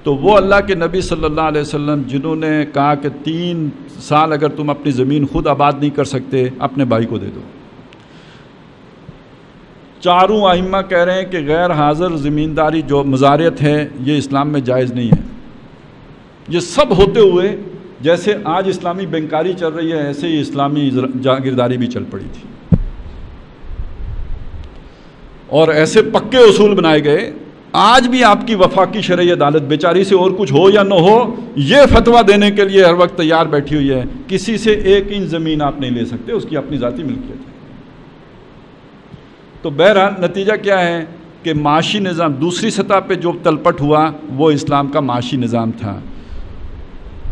تو وہ اللہ کے نبی صلی اللہ علیہ وسلم جنہوں نے کہا کہ 3 سال اگر تم اپنی زمین خود آباد نہیں کر سکتے، اپنے بھائی کو دے دو۔ چاروں ائمہ کہہ رہے ہیں کہ غیر حاضر زمینداری جو مزارعت ہے یہ اسلام میں جائز نہیں ہے۔ یہ سب ہوتے ہوئے جیسے آج اسلامی بینکاری چل رہی ہے، ایسے ہی اسلامی جاگیرداری بھی چل پڑی تھی۔ اور ایسے پکے اصول بنائے گئے. آج بھی آپ کی وفاقی شرعی عدالت بیچاری سے اور کچھ ہو یا نہ ہو یہ فتویٰ دینے کے لیے ہر وقت تیار بیٹھی ہوئی ہے. کسی سے 1 انچ زمین آپ نہیں لے سکتے, اس کی اپنی ذاتی ملکیت ہے. تو بہرحال نتیجہ کیا ہے کہ معاشی نظام دوسری سطح پہ جو تلپٹ ہوا وہ اسلام کا معاشی نظام تھا,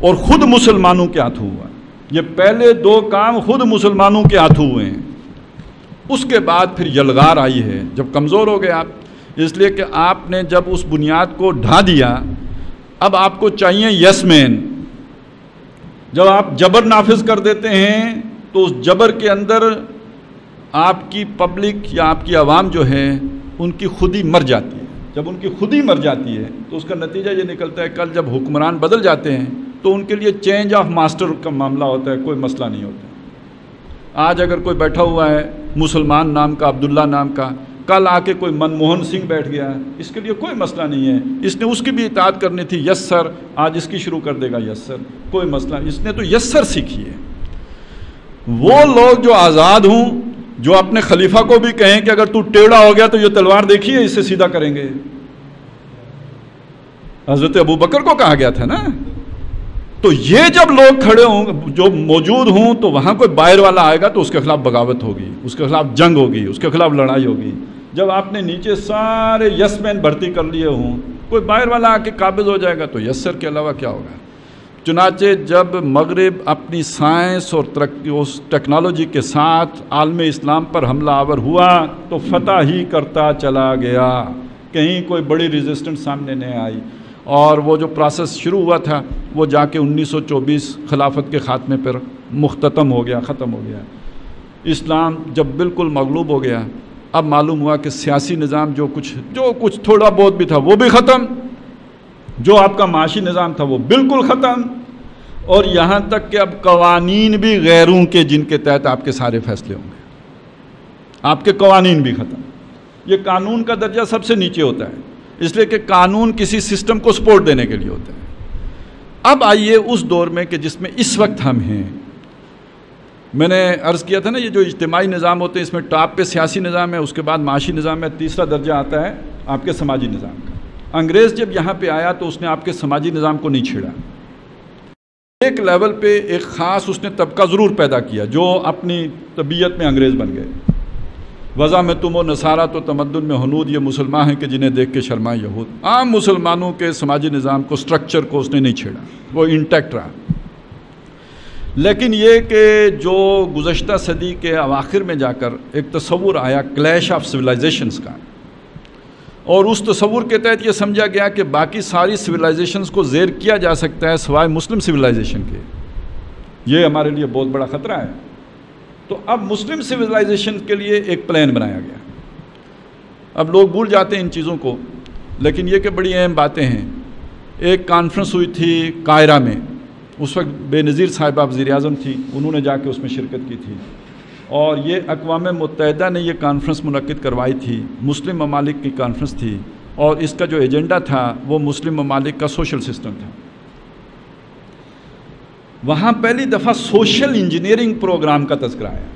اور خود مسلمانوں کے ہاتھوں ہوا. یہ پہلے 2 کام خود مسلمانوں کے ہاتھوں ہوئے ہیں. اس کے بعد پھر یلغار آئی ہے جب کمزور ہو گئے آپ, اس لیے کہ آپ نے جب اس بنیاد کو ڈھا دیا, اب آپ کو چاہیے یس مین. جب آپ جبر نافذ کر دیتے ہیں تو اس جبر کے اندر آپ کی پبلک یا آپ کی عوام جو ہے ان کی خودی مر جاتی ہے. جب ان کی خودی مر جاتی ہے تو اس کا نتیجہ یہ نکلتا ہے کل جب حکمران بدل جاتے ہیں تو ان کے لیے چینج آف ماسٹر کا معاملہ ہوتا ہے, کوئی مسئلہ نہیں ہوتا. آج اگر کوئی بیٹھا ہوا ہے مسلمان نام کا, عبداللہ نام کا, کل آ کے کوئی منموہن سنگھ بیٹھ گیا, اس کے لیے کوئی مسئلہ نہیں ہے. اس نے اس کی بھی اطاعت کرنی تھی, یس سر, آج اس کی شروع کر دے گا یس سر, کوئی مسئلہ نہیں. اس نے تو یس سر سیکھی ہے. وہ لوگ جو آزاد ہوں, جو اپنے خلیفہ کو بھی کہیں کہ اگر تو ٹیڑھا ہو گیا تو یہ تلوار دیکھیے اس سے سیدھا کریں گے. حضرت ابو بکر کو کہا گیا تھا نا. تو یہ جب لوگ کھڑے ہوں جو موجود ہوں تو وہاں کوئی باہر والا آئے گا تو اس کے خلاف بغاوت ہوگی, اس کے خلاف جنگ ہوگی, اس کے خلاف لڑائی ہوگی. جب آپ نے نیچے سارے یس مین بھرتی کر لیے ہوں, کوئی باہر والا آ کے قابض ہو جائے گا تو یس سر کے علاوہ کیا ہوگا. چنانچہ جب مغرب اپنی سائنس اور ترقی اس ٹیکنالوجی کے ساتھ عالم اسلام پر حملہ آور ہوا تو فتح ہی کرتا چلا گیا, کہیں کوئی بڑی ریزسٹنٹ سامنے نہیں آئی. اور وہ جو پروسیس شروع ہوا تھا وہ جا کے 1924 خلافت کے خاتمے پر مختتم ہو گیا, ختم ہو گیا. اسلام جب بالکل مغلوب ہو گیا, اب معلوم ہوا کہ سیاسی نظام جو کچھ تھوڑا بہت بھی تھا وہ بھی ختم, جو آپ کا معاشی نظام تھا وہ بالکل ختم, اور یہاں تک کہ اب قوانین بھی غیروں کے جن کے تحت آپ کے سارے فیصلے ہوں گے, آپ کے قوانین بھی ختم. یہ قانون کا درجہ سب سے نیچے ہوتا ہے, اس لیے کہ قانون کسی سسٹم کو سپورٹ دینے کے لیے ہوتا ہے. اب آئیے اس دور میں کہ جس میں اس وقت ہم ہیں. میں نے عرض کیا تھا نا یہ جو اجتماعی نظام ہوتے ہیں اس میں ٹاپ پہ سیاسی نظام ہے, اس کے بعد معاشی نظام ہے, تیسرا درجہ آتا ہے آپ کے سماجی نظام کا. انگریز جب یہاں پہ آیا تو اس نے آپ کے سماجی نظام کو نہیں چھیڑا. ایک لیول پہ ایک خاص اس نے طبقہ ضرور پیدا کیا جو اپنی طبیعت میں انگریز بن گئے. وضع میں تم و نصارہ تو تمدن میں ہنود, یہ مسلمان ہیں کہ جنہیں دیکھ کے شرمائے یہود. عام مسلمانوں کے سماجی نظام کو, اسٹرکچر کو اس نے نہیں چھیڑا, وہ انٹیکٹ رہا. لیکن یہ کہ جو گزشتہ صدی کے اواخر میں جا کر ایک تصور آیا کلیش آف سویلائزیشنز کا, اور اس تصور کے تحت یہ سمجھا گیا کہ باقی ساری سویلائزیشنز کو زیر کیا جا سکتا ہے سوائے مسلم سویلائزیشن کے. یہ ہمارے لیے بہت بڑا خطرہ ہے. تو اب مسلم سویلائزیشن کے لیے ایک پلان بنایا گیا. اب لوگ بھول جاتے ہیں ان چیزوں کو, لیکن یہ کہ بڑی اہم باتیں ہیں. ایک کانفرنس ہوئی تھی قاہرہ میں, اس وقت بے نظیر صاحبہ وزیر اعظم تھی, انہوں نے جا کے اس میں شرکت کی تھی, اور یہ اقوام متحدہ نے یہ کانفرنس منعقد کروائی تھی. مسلم ممالک کی کانفرنس تھی, اور اس کا جو ایجنڈا تھا وہ مسلم ممالک کا سوشل سسٹم تھا. وہاں پہلی دفعہ سوشل انجینئرنگ پروگرام کا تذکرہ ہے,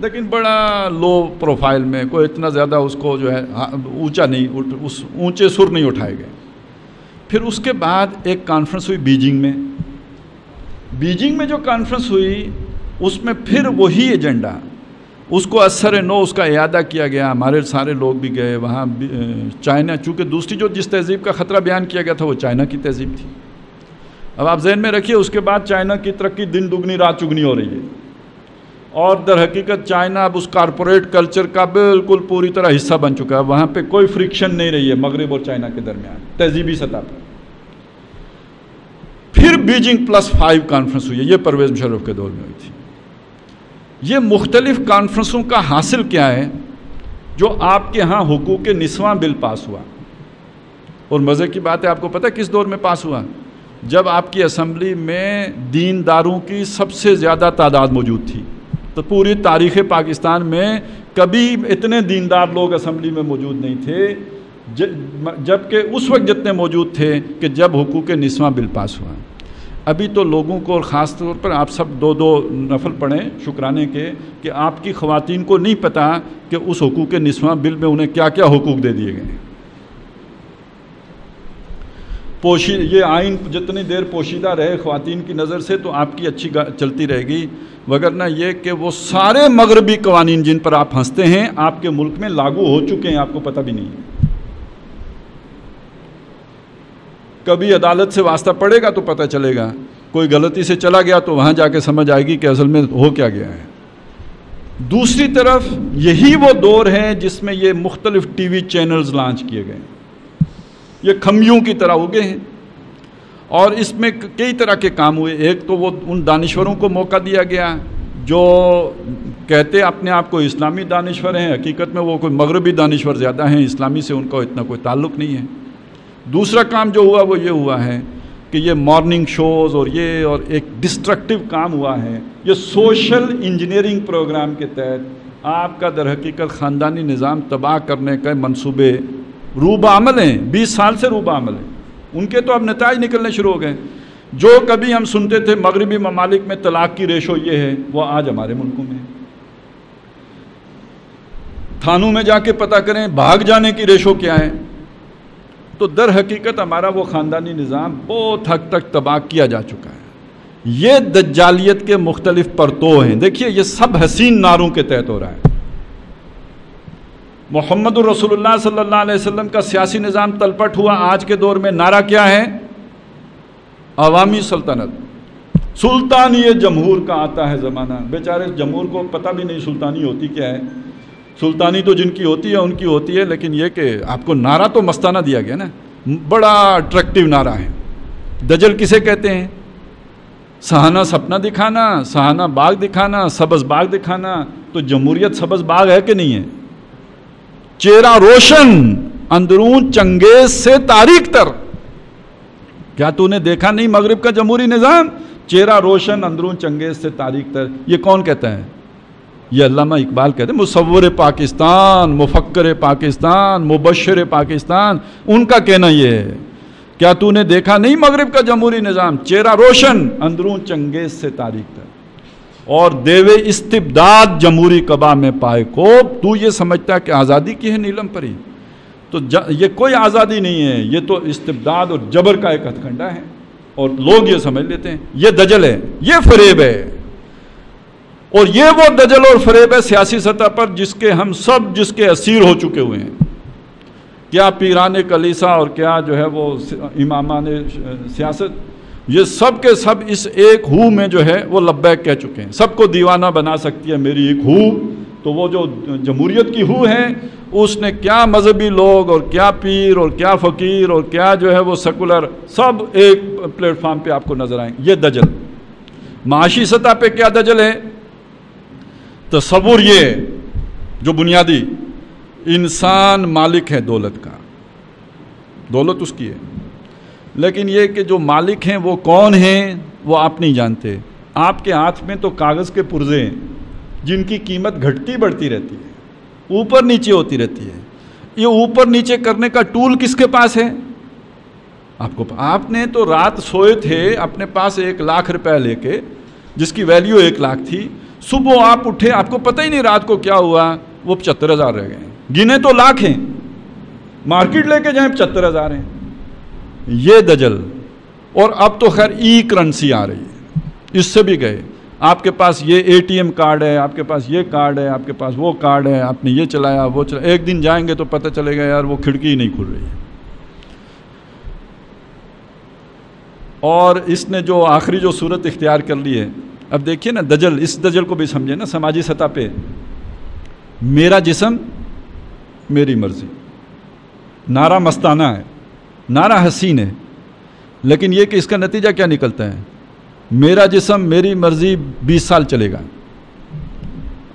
لیکن بڑا لو پروفائل میں, کوئی اتنا زیادہ اس کو جو ہے اونچا نہیں, اس اونچے سر نہیں اٹھائے گئے. پھر اس کے بعد ایک کانفرنس ہوئی بیجنگ میں. بیجنگ میں جو کانفرنس ہوئی اس میں پھر وہی ایجنڈا, اس کو اثر نو اس کا اعادہ کیا گیا. ہمارے سارے لوگ بھی گئے وہاں. چائنا, چونکہ دوسری جو جس تہذیب کا خطرہ بیان کیا گیا تھا وہ چائنا کی تہذیب تھی. اب آپ ذہن میں رکھیے اس کے بعد چائنا کی ترقی دن دگنی رات چگنی ہو رہی ہے, اور در حقیقت چائنا اب اس کارپوریٹ کلچر کا بالکل پوری طرح حصہ بن چکا ہے. وہاں پہ کوئی فرکشن نہیں رہی ہے مغرب اور چائنا کے درمیان تہذیبی سطح پر. پھر بیجنگ +5 کانفرنس ہوئی ہے, یہ پرویز مشرف کے دور میں ہوئی تھی. یہ مختلف کانفرنسوں کا حاصل کیا ہے, جو آپ کے ہاں حقوق نسواں بل پاس ہوا. اور مزے کی بات ہے, آپ کو پتہ کس دور میں پاس ہوا؟ جب آپ کی اسمبلی میں دینداروں کی سب سے زیادہ تعداد موجود تھی. تو پوری تاریخ پاکستان میں کبھی اتنے دیندار لوگ اسمبلی میں موجود نہیں تھے جبکہ اس وقت جتنے موجود تھے کہ جب حقوق نسواں بل پاس ہوا. ابھی تو لوگوں کو اور خاص طور پر آپ سب 2 نفل پڑھیں شکرانے کے کہ آپ کی خواتین کو نہیں پتہ کہ اس حقوق نسواں بل میں انہیں کیا کیا حقوق دے دیے گئے ہیں۔ یہ آئین جتنی دیر پوشیدہ رہے خواتین کی نظر سے تو آپ کی اچھی چلتی رہے گی، وگرنہ یہ کہ وہ سارے مغربی قوانین جن پر آپ ہنستے ہیں آپ کے ملک میں لاگو ہو چکے ہیں، آپ کو پتہ بھی نہیں ہے۔ کبھی عدالت سے واسطہ پڑے گا تو پتہ چلے گا، کوئی غلطی سے چلا گیا تو وہاں جا کے سمجھ آئے گی کہ اصل میں ہو کیا گیا ہے۔ دوسری طرف یہی وہ دور ہے جس میں یہ مختلف ٹی وی چینلز لانچ کیے گئے، یہ کھمبیوں کی طرح اگے ہیں، اور اس میں کئی طرح کے کام ہوئے۔ ایک تو وہ ان دانشوروں کو موقع دیا گیا جو کہتے اپنے آپ کو اسلامی دانشور ہیں، حقیقت میں وہ کوئی مغربی دانشور زیادہ ہیں، اسلامی سے ان کا اتنا کوئی تعلق نہیں ہے۔ دوسرا کام جو ہوا وہ یہ ہوا ہے کہ یہ مارننگ شوز اور ایک ڈسٹرکٹیو کام ہوا ہے، یہ سوشل انجینئرنگ پروگرام کے تحت آپ کا در حقیقت خاندانی نظام تباہ کرنے کا منصوبے روبہ عمل ہیں، 20 سال سے روبہ عمل ہیں، ان کے تو اب نتائج نکلنے شروع ہو گئے۔ جو کبھی ہم سنتے تھے مغربی ممالک میں طلاق کی ریشو یہ ہے، وہ آج ہمارے ملکوں میں ہے۔ تھانوں میں جا کے پتہ کریں بھاگ جانے کی ریشو کیا ہے۔ تو در حقیقت ہمارا وہ خاندانی نظام بہت حد تک تباہ کیا جا چکا ہے۔ یہ دجالیت کے مختلف پرتو ہیں، دیکھیے یہ سب حسین نعروں کے تحت ہو رہا ہے۔ محمد الرسول اللہ صلی اللہ علیہ وسلم کا سیاسی نظام تلپٹ ہوا، آج کے دور میں نعرہ کیا ہے؟ عوامی سلطنت، سلطانی جمہور کا آتا ہے زمانہ۔ بیچارے جمہور کو پتہ بھی نہیں سلطانی ہوتی کیا ہے، سلطانی تو جن کی ہوتی ہے ان کی ہوتی ہے، لیکن یہ کہ آپ کو نعرہ تو مستانہ دیا گیا نا، بڑا اٹریکٹیو نعرہ ہے۔ دجل کسے کہتے ہیں؟ سہانا سپنا دکھانا، سہانا باغ دکھانا، سبز باغ دکھانا۔ تو جمہوریت سبز باغ ہے کہ نہیں ہے؟ چہرہ روشن اندرون چنگیز سے تاریک تر۔ کیا تو نے دیکھا نہیں مغرب کا جمہوری نظام؟ چہرہ روشن اندرون چنگیز سے تاریک تر۔ یہ کون کہتا ہے؟ یہ علامہ اقبال کہتے ہیں، مصور پاکستان، مفکر پاکستان، مبشر پاکستان، ان کا کہنا یہ ہے۔ کیا تو نے دیکھا نہیں مغرب کا جمہوری نظام؟ چہرہ روشن اندرون چنگیز سے تاریک تر، اور دیوے استبداد جمہوری قبا میں پائے کو۔ تو یہ سمجھتا ہے کہ آزادی کی ہے نیلم پری؟ تو یہ کوئی آزادی نہیں ہے، یہ تو استبداد اور جبر کا ایک ہتھ کنڈا ہے، اور لوگ یہ سمجھ لیتے ہیں یہ دجل ہے، یہ فریب ہے۔ اور یہ وہ دجل اور فریب ہے سیاسی سطح پر جس کے اسیر ہو چکے ہوئے ہیں۔ کیا پیران کلیسا اور کیا جو ہے وہ امامان سیاست، یہ سب کے سب اس ایک ہو میں جو ہے وہ لبیک کہہ چکے ہیں۔ سب کو دیوانہ بنا سکتی ہے میری ایک ہو۔ تو وہ جو جمہوریت کی ہو ہے، اس نے کیا مذہبی لوگ اور کیا پیر اور کیا فقیر اور کیا جو ہے وہ سیکولر، سب ایک پلیٹ فارم پہ آپ کو نظر آئیں۔ یہ دجل معاشی سطح پہ کیا دجل ہے؟ تصور یہ جو بنیادی، انسان مالک ہے دولت کا، دولت اس کی ہے، لیکن یہ کہ جو مالک ہیں وہ کون ہیں وہ آپ نہیں جانتے۔ آپ کے ہاتھ میں تو کاغذ کے پرزے ہیں جن کی قیمت گھٹتی بڑھتی رہتی ہے، اوپر نیچے ہوتی رہتی ہے۔ یہ اوپر نیچے کرنے کا ٹول کس کے پاس ہے؟ آپ نے تو رات سوئے تھے اپنے پاس 1 لاکھ روپے لے کے، جس کی ویلیو 1 لاکھ تھی، صبح آپ اٹھے آپ کو پتہ ہی نہیں رات کو کیا ہوا، وہ 75,000 رہ گئے۔ گنے تو لاکھ ہیں، مارکیٹ لے کے جائیں 75,000 ہیں۔ یہ دجل۔ اور اب تو خیر ای کرنسی آ رہی ہے، اس سے بھی گئے۔ آپ کے پاس یہ ATM کارڈ ہے، آپ کے پاس یہ کارڈ ہے، آپ کے پاس وہ کارڈ ہے، آپ نے یہ چلایا وہ چلایا، ایک دن جائیں گے تو پتہ چلے گا یار وہ کھڑکی ہی نہیں کھل رہی ہے۔ اور اس نے جو آخری جو صورت اختیار کر لی ہے، اب دیکھیے نا دجل، اس دجل کو بھی سمجھے نا سماجی سطح پہ۔ میرا جسم میری مرضی، نعرہ مستانہ ہے، نعرہ حسین ہے، لیکن یہ کہ اس کا نتیجہ کیا نکلتا ہے؟ میرا جسم میری مرضی 20 سال چلے گا،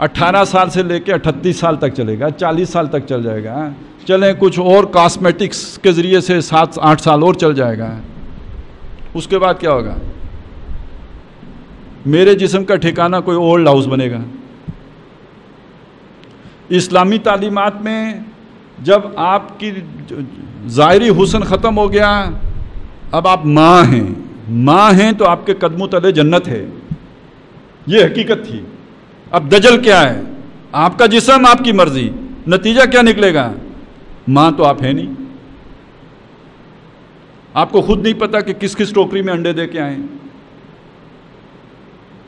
18 سال سے لے کے 38 سال تک چلے گا، 40 سال تک چل جائے گا، چلیں کچھ اور کاسمیٹکس کے ذریعے سے 7-8 سال اور چل جائے گا۔ اس کے بعد کیا ہوگا؟ میرے جسم کا ٹھکانہ کوئی اولڈ ہاؤس بنے گا۔ اسلامی تعلیمات میں جب آپ کی ظاہری حسن ختم ہو گیا، اب آپ ماں ہیں، ماں ہیں تو آپ کے قدموں تلے جنت ہے، یہ حقیقت تھی۔ اب دجل کیا ہے؟ آپ کا جسم، آپ کی مرضی، نتیجہ کیا نکلے گا؟ ماں تو آپ ہے نہیں، آپ کو خود نہیں پتا کہ کس کس ٹوکری میں انڈے دے کے آئے ہیں،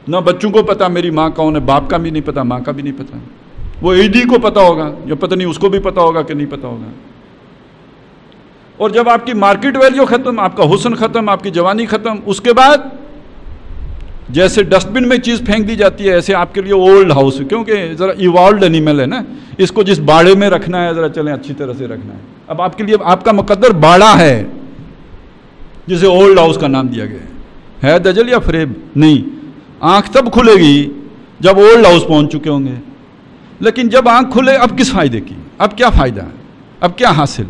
نہ بچوں کو پتا میری ماں کون ہے، باپ کا بھی نہیں پتا، ماں کا بھی نہیں پتا۔ وہ عیدی کو پتا ہوگا یا پتہ نہیں اس کو بھی پتا ہوگا کہ نہیں پتا ہوگا۔ اور جب آپ کی مارکیٹ ویلیو ختم، آپ کا حسن ختم، آپ کی جوانی ختم، اس کے بعد جیسے ڈسٹ بن میں چیز پھینک دی جاتی ہے، ایسے آپ کے لیے اولڈ ہاؤس، کیونکہ ذرا ایوالوڈ اینیمل ہے نا، اس کو جس باڑے میں رکھنا ہے ذرا چلیں اچھی طرح سے رکھنا ہے۔ اب آپ کے لیے آپ کا مقدر باڑا ہے جسے اولڈ ہاؤس کا نام دیا گیا ہے دجل یا فریب؟ نہیں، آنکھ تب کھلے گی جب اولڈ ہاؤس پہنچ چکے ہوں گے، لیکن جب آنکھ کھلے اب کس فائدے کی؟ اب کیا فائدہ؟ اب کیا حاصل؟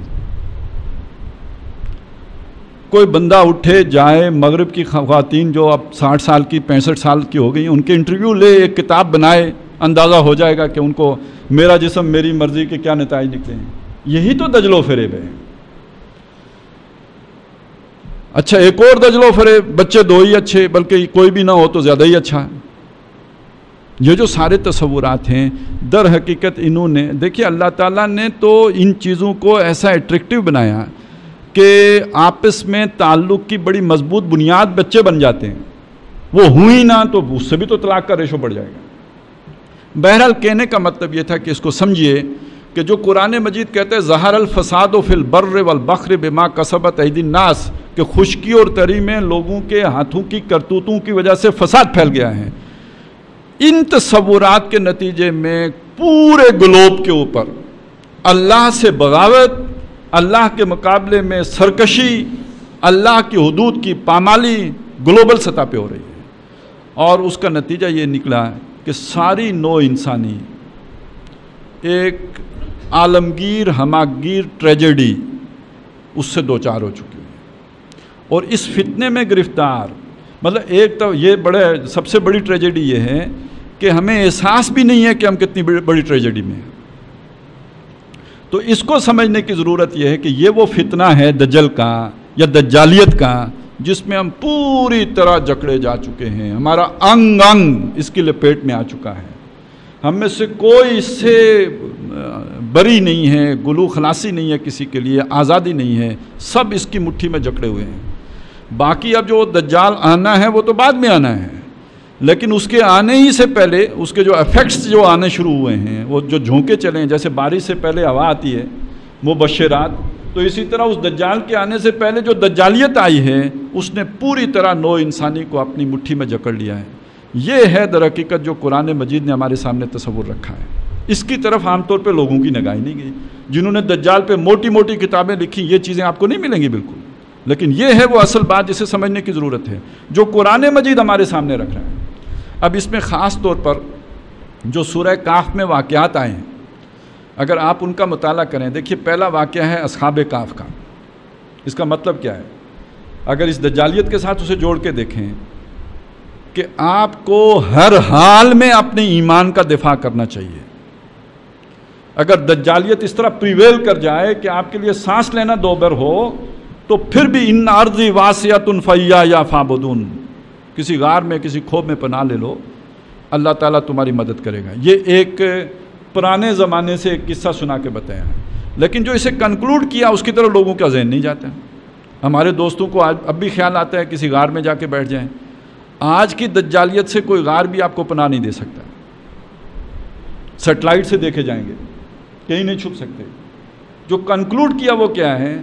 کوئی بندہ اٹھے جائے، مغرب کی خواتین جو اب 60 سال کی 65 سال کی ہو گئی، ان کے انٹرویو لے، ایک کتاب بنائے، اندازہ ہو جائے گا کہ ان کو میرا جسم میری مرضی کے کیا نتائج نکلے ہیں۔ یہی تو دجل و فریب ہے۔ اچھا، ایک اور دجل و فریب، بچے دو ہی اچھے، بلکہ کوئی بھی نہ ہو تو زیادہ ہی اچھا۔ یہ جو سارے تصورات ہیں، در حقیقت انہوں نے، دیکھیے اللہ تعالیٰ نے تو ان چیزوں کو ایسا اٹریکٹیو بنایا کہ آپس میں تعلق کی بڑی مضبوط بنیاد بچے بن جاتے ہیں۔ وہ ہوئی نہ تو اس سے بھی تو طلاق کا ریشو بڑھ جائے گا۔ بہرحال کہنے کا مطلب یہ تھا کہ اس کو سمجھیے کہ جو قرآن مجید کہتے ہیں ظہر الفساد فی البر والبحر بما کسبت ایدی الناس، کہ خشکی اور تری میں لوگوں کے ہاتھوں کی کرتوتوں کی وجہ سے فساد پھیل گیا ہے، ان تصورات کے نتیجے میں پورے گلوب کے اوپر اللہ سے بغاوت، اللہ کے مقابلے میں سرکشی، اللہ کی حدود کی پامالی گلوبل سطح پہ ہو رہی ہے، اور اس کا نتیجہ یہ نکلا کہ ساری نوع انسانی ایک عالمگیر ہماگیر ٹریجڈی اس سے دوچار ہو چکی ہے، اور اس فتنے میں گرفتار، مطلب ایک تو یہ سب سے بڑی ٹریجڈی یہ ہے کہ ہمیں احساس بھی نہیں ہے کہ ہم کتنی بڑی ٹریجڈی میں ہیں۔ تو اس کو سمجھنے کی ضرورت یہ ہے کہ یہ وہ فتنہ ہے دجل کا یا دجالیت کا، جس میں ہم پوری طرح جکڑے جا چکے ہیں، ہمارا انگ انگ اس کی لپیٹ میں آ چکا ہے، ہم میں سے کوئی اس سے بری نہیں ہے، گلو خلاصی نہیں ہے کسی کے لیے، آزادی نہیں ہے، سب اس کی مٹھی میں جکڑے ہوئے ہیں۔ باقی اب جو دجال آنا ہے وہ تو بعد میں آنا ہے، لیکن اس کے آنے ہی سے پہلے اس کے جو ایفیکٹس جو آنے شروع ہوئے ہیں، وہ جو جھونکے چلیں، جیسے بارش سے پہلے ہوا آتی ہے مبشرات، تو اسی طرح اس دجال کے آنے سے پہلے جو دجالیت آئی ہے اس نے پوری طرح نوع انسانی کو اپنی مٹھی میں جکڑ لیا ہے۔ یہ ہے در حقیقت جو قرآن مجید نے ہمارے سامنے تصور رکھا ہے۔ اس کی طرف عام طور پہ لوگوں کی نگاہ نہیں گئی، جنہوں نے دجال پہ موٹی موٹی کتابیں لکھی، یہ چیزیں آپ کو نہیں ملیں گی بالکل، لیکن یہ ہے وہ اصل بات جسے سمجھنے کی ضرورت ہے، جو قرآن مجید ہمارے سامنے رکھ رہا ہے۔ اب اس میں خاص طور پر جو سورہ کاف میں واقعات آئے ہیں، اگر آپ ان کا مطالعہ کریں، دیکھیے پہلا واقعہ ہے اصحاب کاف کا۔ اس کا مطلب کیا ہے؟ اگر اس دجالیت کے ساتھ اسے جوڑ کے دیکھیں کہ آپ کو ہر حال میں اپنے ایمان کا دفاع کرنا چاہیے۔ اگر دجالیت اس طرح پریویل کر جائے کہ آپ کے لیے سانس لینا دوبر ہو، تو پھر بھی ان ارضی واسعۃ فیایا فاعبدون، کسی غار میں کسی کھوب میں پناہ لے لو، اللہ تعالیٰ تمہاری مدد کرے گا۔ یہ ایک پرانے زمانے سے ایک قصہ سنا کے بتایا ہے، لیکن جو اسے کنکلوڈ کیا اس کی طرف لوگوں کا ذہن نہیں جاتا۔ ہمارے دوستوں کو اب بھی خیال آتا ہے کسی غار میں جا کے بیٹھ جائیں۔ آج کی دجالیت سے کوئی غار بھی آپ کو پناہ نہیں دے سکتا، سیٹلائٹ سے دیکھے جائیں گے، کہیں نہیں چھپ سکتے۔ جو کنکلوڈ کیا وہ کیا ہے؟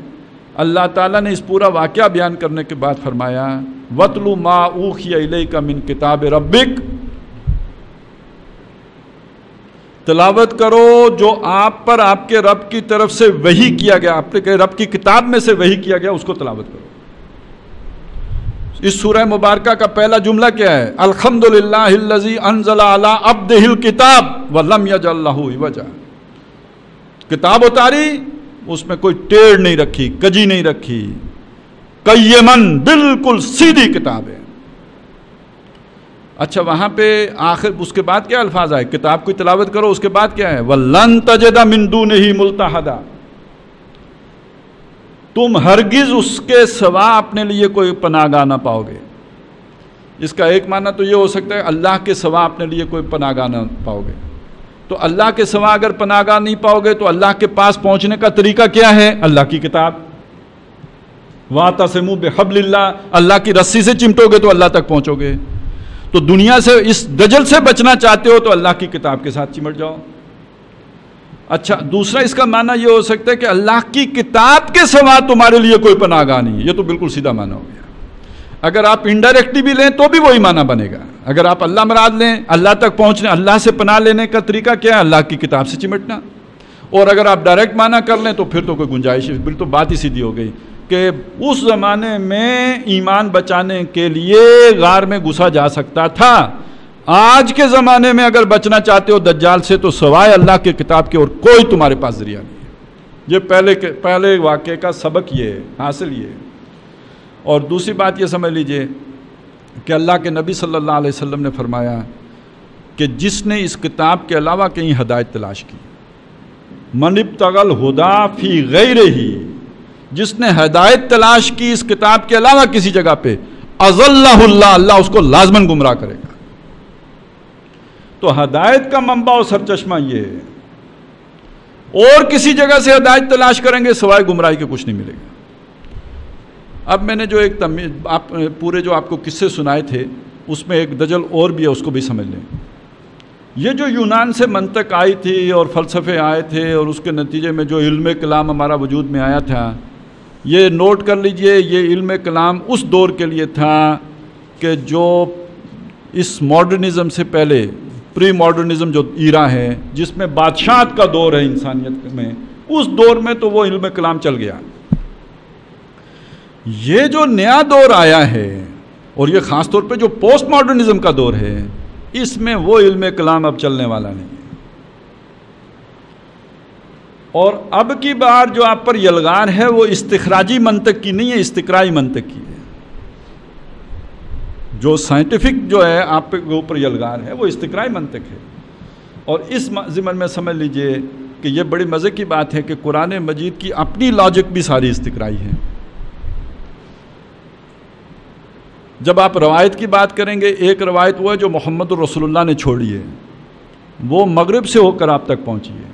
اللہ تعالیٰ نے اس پورا واقعہ بیان کرنے کے بعد فرمایا وَاتْلُ مَا أُوحِيَ إِلَيْكَ مِن کِتَابِ رَبِّكَ، تلاوت کرو جو آپ پر آپ کے رب کی طرف سے وحی کیا گیا، آپ کے رب کی کتاب میں سے وحی کیا گیا، اس کو تلاوت کرو۔ اس سورہ مبارکہ کا پہلا جملہ کیا ہے؟ الحمدللہ الذی انزل علی عبدہ الکتاب ولم یجعل لہ عوجا، کتاب اتاری، اس میں کوئی ٹیڑھ نہیں رکھی، کجی نہیں رکھی، قیمن، بالکل سیدھی کتاب ہے۔ اچھا، وہاں پہ آخر اس کے بعد کیا الفاظ آئے؟ کتاب کی تلاوت کرو، اس کے بعد کیا ہے؟ وَلَن تَجِدَ مِن دُونِهِ مُلْتَحَدًا، تم ہرگز اس کے سوا اپنے لیے کوئی پناہ گاہ نہ پاؤ گے۔ اس کا ایک معنی تو یہ ہو سکتا ہے اللہ کے سوا اپنے لیے کوئی پناہ گاہ نہ پاؤ گے۔ تو اللہ کے سوا اگر پناہ گاہ نہیں پاؤ گے تو اللہ کے پاس پہنچنے کا طریقہ کیا ہے؟ اللہ کی کتاب۔ وَاعْتَصِمُوا بِحَبْلِ اللَّهِ، اللہ کی رسی سے چمٹو گے تو اللہ تک پہنچو گے۔ تو دنیا سے اس دجل سے بچنا چاہتے ہو تو اللہ کی کتاب کے ساتھ چمٹ جاؤ۔ اچھا، دوسرا اس کا معنی یہ ہو سکتا ہے کہ اللہ کی کتاب کے سوا تمہارے لیے کوئی پناہ گاہ نہیں۔ یہ تو بالکل سیدھا معنی ہو گیا۔ اگر آپ انڈائریکٹلی بھی لیں تو بھی وہی معنی بنے گا۔ اگر آپ اللہ مراد لیں، اللہ تک پہنچنے، اللہ سے پناہ لینے کا طریقہ کیا ہے؟ اللہ کی کتاب سے چمٹنا۔ اور اگر آپ ڈائریکٹ معنی کر لیں تو پھر تو کوئی گنجائش، پھر تو بات ہی سیدھی ہو گئی کہ اس زمانے میں ایمان بچانے کے لیے غار میں گھسا جا سکتا تھا۔ آج کے زمانے میں اگر بچنا چاہتے ہو دجال سے تو سوائے اللہ کی کتاب کے اور کوئی تمہارے پاس ذریعہ نہیں ہے۔ یہ پہلے واقعے کا سبق یہ ہے، حاصل یہ ہے۔ اور دوسری بات یہ سمجھ لیجئے کہ اللہ کے نبی صلی اللہ علیہ وسلم نے فرمایا کہ جس نے اس کتاب کے علاوہ کہیں ہدایت تلاش کی، من ابتغى الہدی فی غیرہ، جس نے ہدایت تلاش کی اس کتاب کے علاوہ کسی جگہ پہ، اضلہ اللہ، اللہ اس کو لازماً گمراہ کرے گا۔ تو ہدایت کا منبع اور سرچشمہ یہ ہے، اور کسی جگہ سے ہدایت تلاش کریں گے سوائے گمراہی کے کچھ نہیں ملے گا۔ اب میں نے جو ایک پورے جو آپ کو قصے سنائے تھے اس میں ایک دجل اور بھی ہے، اس کو بھی سمجھ لیں۔ یہ جو یونان سے منطق آئی تھی اور فلسفے آئے تھے اور اس کے نتیجے میں جو علم کلام ہمارا وجود میں آیا تھا، یہ نوٹ کر لیجئے، یہ علم کلام اس دور کے لیے تھا کہ جو اس ماڈرنزم سے پہلے، پری ماڈرنزم جو ایرا ہے جس میں بادشاہت کا دور ہے انسانیت میں، اس دور میں تو وہ علم کلام چل گیا۔ یہ جو نیا دور آیا ہے اور یہ خاص طور پہ جو پوسٹ ماڈرنزم کا دور ہے، اس میں وہ علم کلام اب چلنے والا نہیں ہے۔ اور اب کی بار جو آپ پر یلغار ہے وہ استخراجی منطق کی نہیں ہے، استقرائی منطق کی ہے۔ جو سائنٹیفک جو ہے آپ کے اوپر یلغار ہے وہ استقرائی منطق ہے۔ اور اس ضمن میں سمجھ لیجئے کہ یہ بڑی مزے کی بات ہے کہ قرآن مجید کی اپنی لاجک بھی ساری استقرائی ہے۔ جب آپ روایت کی بات کریں گے، ایک روایت وہ ہے جو محمد رسول اللہ نے چھوڑی ہے، وہ مغرب سے ہو کر آپ تک پہنچی ہے۔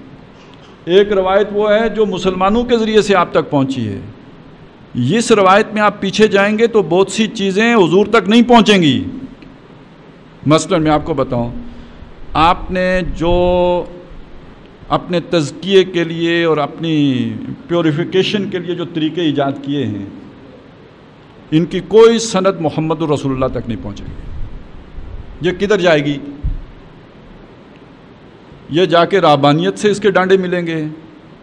ایک روایت وہ ہے جو مسلمانوں کے ذریعے سے آپ تک پہنچی ہے۔ اس روایت میں آپ پیچھے جائیں گے تو بہت سی چیزیں حضور تک نہیں پہنچیں گی۔ مثلا میں آپ کو بتاؤں، آپ نے جو اپنے تزکیے کے لیے اور اپنی پیوریفیکیشن کے لیے جو طریقے ایجاد کیے ہیں، ان کی کوئی سند محمد رسول اللہ تک نہیں پہنچے گی۔ یہ کدھر جائے گی؟ یہ جا کے رہبانیت سے اس کے ڈانڈے ملیں گے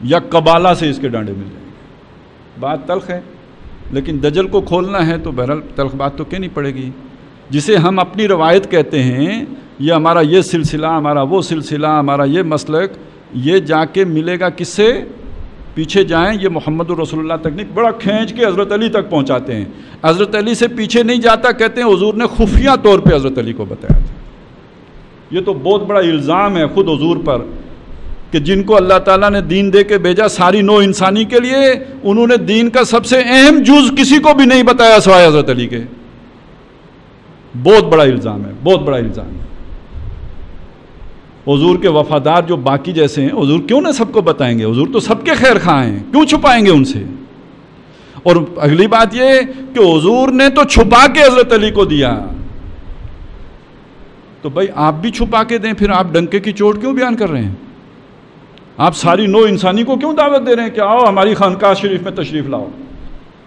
یا قبالہ سے اس کے ڈانڈے مل جائیں گے۔ بات تلخ ہے، لیکن دجل کو کھولنا ہے تو بہرحال تلخ بات تو کہنی پڑے گی۔ جسے ہم اپنی روایت کہتے ہیں، یہ ہمارا یہ سلسلہ، ہمارا وہ سلسلہ، ہمارا یہ مسلک، یہ جا کے ملے گا کس سے؟ پیچھے جائیں، یہ محمد رسول اللہ تک نہیں، بڑا کھینچ کے حضرت علی تک پہنچاتے ہیں۔ حضرت علی سے پیچھے نہیں جاتا، کہتے ہیں حضور نے خفیہ طور پہ حضرت علی کو بتایا تھا۔ یہ تو بہت بڑا الزام ہے خود حضور پر کہ جن کو اللہ تعالیٰ نے دین دے کے بھیجا ساری نوع انسانی کے لیے، انہوں نے دین کا سب سے اہم جز کسی کو بھی نہیں بتایا سوائے حضرت علی کے۔ بہت بڑا الزام ہے، بہت بڑا الزام ہے۔ حضور کے وفادار جو باقی جیسے ہیں، حضور کیوں نہ سب کو بتائیں گے؟ حضور تو سب کے خیر خواہ ہیں، کیوں چھپائیں گے ان سے؟ اور اگلی بات یہ کہ حضور نے تو چھپا کے حضرت علی کو دیا، تو بھائی آپ بھی چھپا کے دیں، پھر آپ ڈنکے کی چوٹ کیوں بیان کر رہے ہیں؟ آپ ساری نوع انسانی کو کیوں دعوت دے رہے ہیں کہ آؤ ہماری خانقاہ شریف میں تشریف لاؤ؟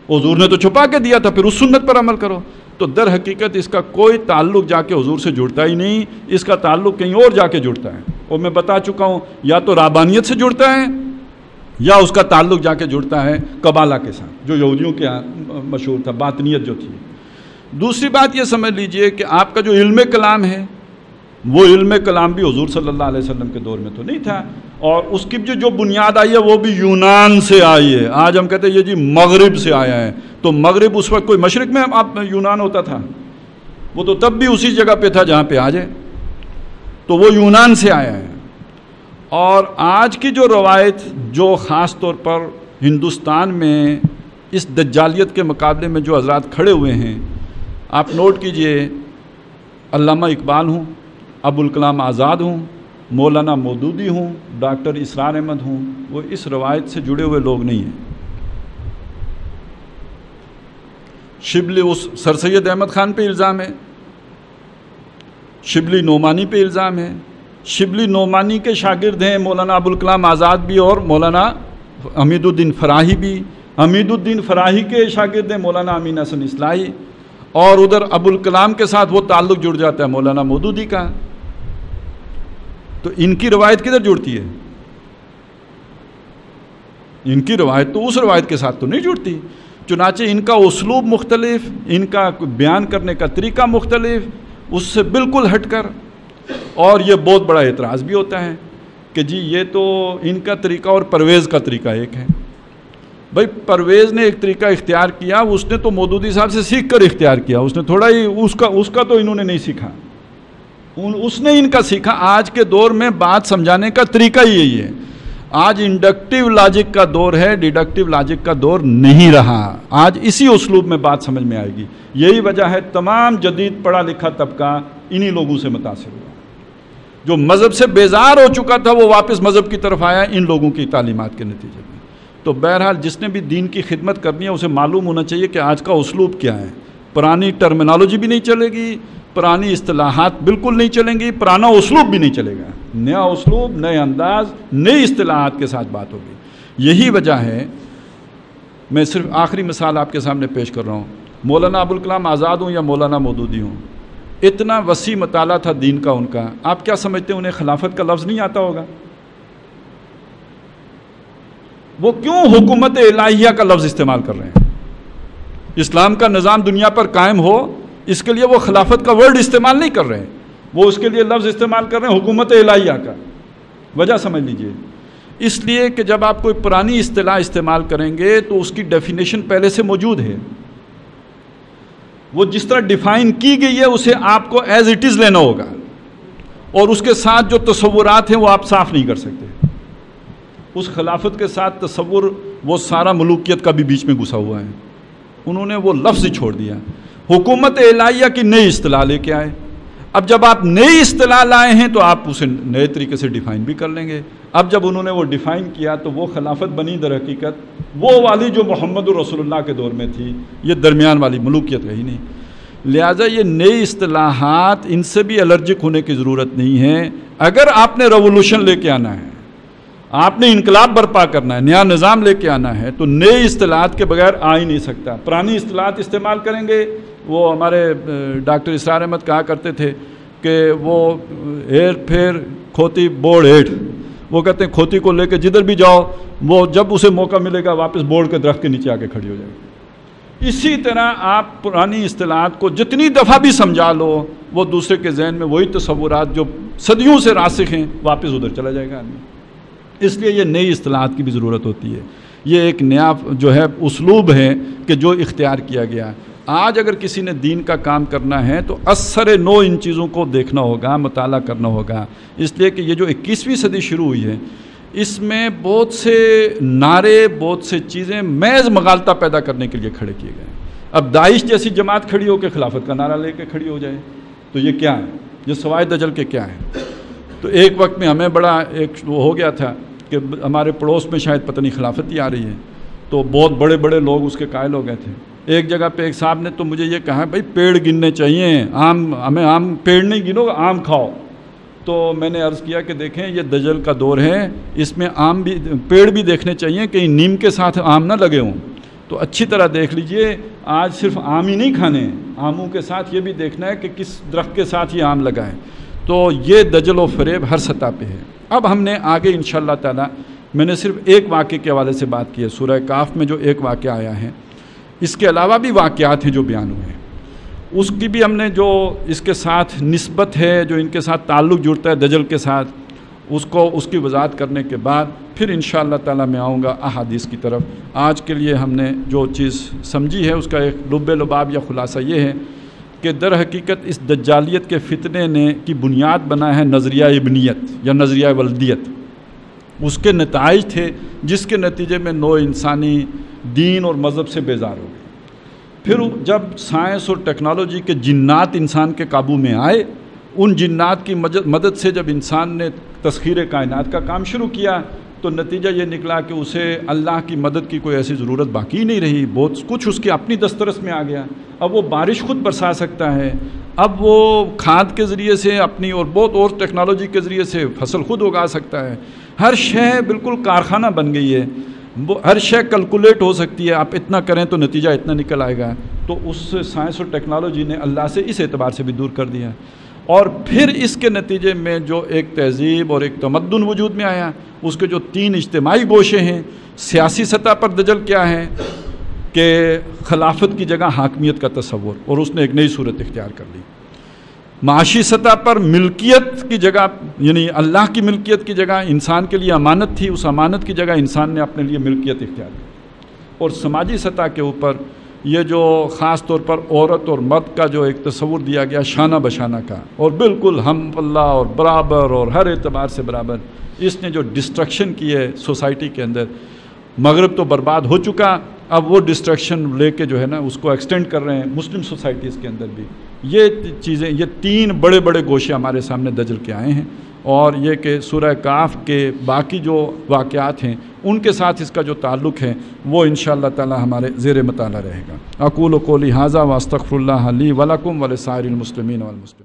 حضور نے تو چھپا کے دیا تھا، پھر اس سنت پر عمل کرو۔ تو در حقیقت اس کا کوئی تعلق جا کے حضور سے جڑتا ہی نہیں، اس کا تعلق کہیں اور جا کے جڑتا ہے۔ اور میں بتا چکا ہوں، یا تو رابانیت سے جڑتا ہے یا اس کا تعلق جا کے جڑتا ہے قبالہ کے ساتھ، جو یہودیوں کے مشہور تھا، باطنیت جو تھی۔ دوسری بات یہ سمجھ لیجئے کہ آپ کا جو علم کلام ہے، وہ علم کلام بھی حضور صلی اللہ علیہ وسلم کے دور میں تو نہیں تھا، اور اس کی جو بنیاد آئی ہے وہ بھی یونان سے آئی ہے۔ آج ہم کہتے ہیں یہ جی مغرب سے آیا ہے، تو مغرب اس وقت کوئی مشرق میں آپ یونان ہوتا تھا؟ وہ تو تب بھی اسی جگہ پہ تھا جہاں پہ آج ہے، تو وہ یونان سے آیا ہے۔ اور آج کی جو روایت جو خاص طور پر ہندوستان میں اس دجالیت کے مقابلے میں جو حضرات کھڑے ہوئے ہیں، آپ نوٹ کیجئے، علامہ اقبال ہوں، ابوالکلام آزاد ہوں، مولانا مودودی ہوں، ڈاکٹر اسرار احمد ہوں، وہ اس روایت سے جڑے ہوئے لوگ نہیں ہیں۔ شبلی اس سر سید احمد خان پہ الزام ہے، شبلی نعمانی پہ الزام ہے، شبلی نعمانی کے شاگرد ہیں مولانا ابوالکلام آزاد بھی اور مولانا حمید الدین فراہی بھی، حمید الدین فراہی کے شاگرد ہیں مولانا امین حسن اصلاحی، اور ادھر ابوالکلام کے ساتھ وہ تعلق جڑ جاتا ہے مولانا مودودی کا، تو ان کی روایت کدھر جڑتی ہے؟ ان کی روایت تو اس روایت کے ساتھ تو نہیں جڑتی، چنانچہ ان کا اسلوب مختلف، ان کا بیان کرنے کا طریقہ مختلف، اس سے بالکل ہٹ کر، اور یہ بہت بڑا اعتراض بھی ہوتا ہے کہ جی یہ تو ان کا طریقہ اور پرویز کا طریقہ ایک ہے۔ بھائی پرویز نے ایک طریقہ اختیار کیا، اس نے تو مودودی صاحب سے سیکھ کر اختیار کیا، اس نے تھوڑا ہی اس کا تو انہوں نے نہیں سیکھا، اس نے ان کا سیکھا۔ آج کے دور میں بات سمجھانے کا طریقہ ہی یہی ہے، آج انڈکٹیو لاجک کا دور ہے، ڈیڈکٹیو لاجک کا دور نہیں رہا، آج اسی اسلوب میں بات سمجھ میں آئے گی۔ یہی وجہ ہے تمام جدید پڑھا لکھا طبقہ انہی لوگوں سے متاثر ہوا، جو مذہب سے بیزار ہو چکا تھا وہ واپس مذہب کی طرف آیا ان لوگوں کی تعلیمات کے نتیجے میں۔ تو بہرحال جس نے بھی دین کی خدمت کرنی ہے اسے معلوم ہونا چاہیے کہ آج کا اسلوب کیا ہے، پرانی ٹرمینالوجی بھی نہیں چلے گی، پرانی اصطلاحات بالکل نہیں چلیں گی، پرانا اسلوب بھی نہیں چلے گا، نیا اسلوب، نئے انداز، نئی اصطلاحات کے ساتھ بات ہوگی۔ یہی وجہ ہے، میں صرف آخری مثال آپ کے سامنے پیش کر رہا ہوں، مولانا ابوالکلام آزاد ہوں یا مولانا مودودی ہوں، اتنا وسیع مطالعہ تھا دین کا ان کا، آپ کیا سمجھتے ہیں انہیں خلافت کا لفظ نہیں آتا ہوگا؟ وہ کیوں حکومت الہیہ کا لفظ استعمال کر رہے ہیں؟ اسلام کا نظام دنیا پر قائم ہو، اس کے لیے وہ خلافت کا ورڈ استعمال نہیں کر رہے ہیں، وہ اس کے لیے لفظ استعمال کر رہے ہیں حکومت الہیہ کا۔ وجہ سمجھ لیجئے، اس لیے کہ جب آپ کوئی پرانی اصطلاح استعمال کریں گے تو اس کی ڈیفینیشن پہلے سے موجود ہے، وہ جس طرح ڈیفائن کی گئی ہے اسے آپ کو ایز اٹ از لینا ہوگا، اور اس کے ساتھ جو تصورات ہیں وہ آپ صاف نہیں کر سکتے۔ اس خلافت کے ساتھ تصور وہ سارا ملوکیت کا بھی بیچ میں گھسا ہوا ہے، انہوں نے وہ لفظ ہی چھوڑ دیا۔ حکومت الہیہ کی نئی اصطلاح لے کے آئے، اب جب آپ نئی اصطلاح لائے ہیں تو آپ اسے نئے طریقے سے ڈیفائن بھی کر لیں گے۔ اب جب انہوں نے وہ ڈیفائن کیا تو وہ خلافت بنی در حقیقت وہ والی جو محمد رسول اللہ کے دور میں تھی، یہ درمیان والی ملوکیت رہی نہیں۔ لہٰذا یہ نئی اصطلاحات، ان سے بھی الرجک ہونے کی ضرورت نہیں ہے۔ اگر آپ نے ریولوشن لے کے آنا ہے، آپ نے انقلاب برپا کرنا ہے، نیا نظام لے کے آنا ہے، تو نئی اصطلاحات کے بغیر آ ہی نہیں سکتا۔ پرانی اصطلاحات استعمال کریں گے، وہ ہمارے ڈاکٹر اسرار احمد کہا کرتے تھے کہ وہ ہیر پھیر کھوتی بوڑ ہیٹ، وہ کہتے ہیں کھوتی کو لے کے جدھر بھی جاؤ وہ جب اسے موقع ملے گا واپس بوڑ کے درخت کے نیچے آ کے کھڑی ہو جائے گی۔ اسی طرح آپ پرانی اصطلاحات کو جتنی دفعہ بھی سمجھا لو، وہ دوسرے کے ذہن میں وہی تصورات جو صدیوں سے راسخ ہیں واپس ادھر چلا جائے گا آدمی۔ اس لیے یہ نئی اصطلاحات کی بھی ضرورت ہوتی ہے، یہ ایک نیا جو ہے اسلوب ہے کہ جو اختیار کیا گیا۔ آج اگر کسی نے دین کا کام کرنا ہے تو اثر نو ان چیزوں کو دیکھنا ہوگا، مطالعہ کرنا ہوگا، اس لیے کہ یہ جو 21ویں صدی شروع ہوئی ہے اس میں بہت سے نعرے، بہت سے چیزیں محض مغالطہ پیدا کرنے کے لیے کھڑے کیے گئے۔ اب داعش جیسی جماعت کھڑی ہو کے خلافت کا نعرہ لے کے کھڑی ہو جائے تو یہ کیا ہے؟ یہ سوائے دجل کے کیا ہے؟ تو ایک وقت میں ہمیں بڑا ایک وہ ہو گیا تھا کہ ہمارے پڑوس میں شاید پتہ نہیں خلافت ہی آ رہی ہے، تو بہت بڑے بڑے لوگ اس کے قائل ہو گئے تھے۔ ایک جگہ پہ ایک صاحب نے تو مجھے یہ کہا بھائی پیڑ گننے چاہیے، ہمیں آم پیڑ نہیں گنو، آم کھاؤ۔ تو میں نے عرض کیا کہ دیکھیں یہ دجل کا دور ہے، اس میں آم بھی پیڑ بھی دیکھنے چاہیے، کہیں نیم کے ساتھ آم نہ لگے ہوں۔ تو اچھی طرح دیکھ لیجئے، آج صرف آم ہی نہیں کھانے ہیں، آموں کے ساتھ یہ بھی دیکھنا ہے کہ کس درخت کے ساتھ یہ آم لگا ہے۔ تو یہ دجل و فریب ہر سطح پہ ہے۔ اب ہم نے آگے انشاءاللہ تعالی، میں نے صرف ایک واقعے کے حوالے سے بات کی ہے، سورہ کاف میں جو ایک واقعہ آیا ہے، اس کے علاوہ بھی واقعات ہیں جو بیان ہوئے ہیں، اس کی بھی ہم نے جو اس کے ساتھ نسبت ہے، جو ان کے ساتھ تعلق جڑتا ہے دجل کے ساتھ، اس کی وضاحت کرنے کے بعد پھر انشاءاللہ تعالی میں آؤں گا احادیث کی طرف۔ آج کے لیے ہم نے جو چیز سمجھی ہے اس کا ایک لب لباب یا خلاصہ یہ ہے کہ در حقیقت اس دجالیت کے فتنے نے کی بنیاد بنا ہے نظریہ ابنیت یا نظریہ ولدیت۔ اس کے نتائج تھے جس کے نتیجے میں نوع انسانی دین اور مذہب سے بیزار ہو گئے۔ پھر جب سائنس اور ٹیکنالوجی کے جنات انسان کے قابو میں آئے، ان جنات کی مدد سے جب انسان نے تسخیر کائنات کا کام شروع کیا تو نتیجہ یہ نکلا کہ اسے اللہ کی مدد کی کوئی ایسی ضرورت باقی نہیں رہی، بہت کچھ اس کی اپنی دسترس میں آ گیا۔ اب وہ بارش خود برسا سکتا ہے، اب وہ کھاد کے ذریعے سے اپنی اور بہت اور ٹیکنالوجی کے ذریعے سے فصل خود اگا سکتا ہے۔ ہر شے بالکل کارخانہ بن گئی ہے، ہر شے کیلکولیٹ ہو سکتی ہے، آپ اتنا کریں تو نتیجہ اتنا نکل آئے گا۔ تو اس سائنس اور ٹیکنالوجی نے اللہ سے اس اعتبار سے بھی دور کر دیا، اور پھر اس کے نتیجے میں جو ایک تہذیب اور ایک تمدن وجود میں آیا، اس کے جو 3 اجتماعی گوشے ہیں۔ سیاسی سطح پر دجل کیا ہے کہ خلافت کی جگہ حاکمیت کا تصور، اور اس نے ایک نئی صورت اختیار کر لی۔ معاشی سطح پر ملکیت کی جگہ، یعنی اللہ کی ملکیت کی جگہ انسان کے لیے امانت تھی، اس امانت کی جگہ انسان نے اپنے لیے ملکیت اختیار کی۔ اور سماجی سطح کے اوپر یہ جو خاص طور پر عورت اور مرد کا جو ایک تصور دیا گیا شانہ بشانہ کا، اور بالکل ہم اللہ اور برابر اور ہر اعتبار سے برابر، اس نے جو ڈسٹرکشن کی ہے سوسائٹی کے اندر۔ مغرب تو برباد ہو چکا، اب وہ ڈسٹرکشن لے کے جو ہے نا اس کو ایکسٹینڈ کر رہے ہیں مسلم سوسائٹیز کے اندر بھی۔ یہ چیزیں، یہ 3 بڑے بڑے گوشے ہمارے سامنے دجل کے آئے ہیں، اور یہ کہ سورہ کہف کے باقی جو واقعات ہیں ان کے ساتھ اس کا جو تعلق ہے وہ انشاءاللہ تعالی ہمارے زیر مطالعہ رہے گا۔ اقول قولی ھذا واستغفر اللہ لی ولکم ولسائر المسلمین والمسلمات۔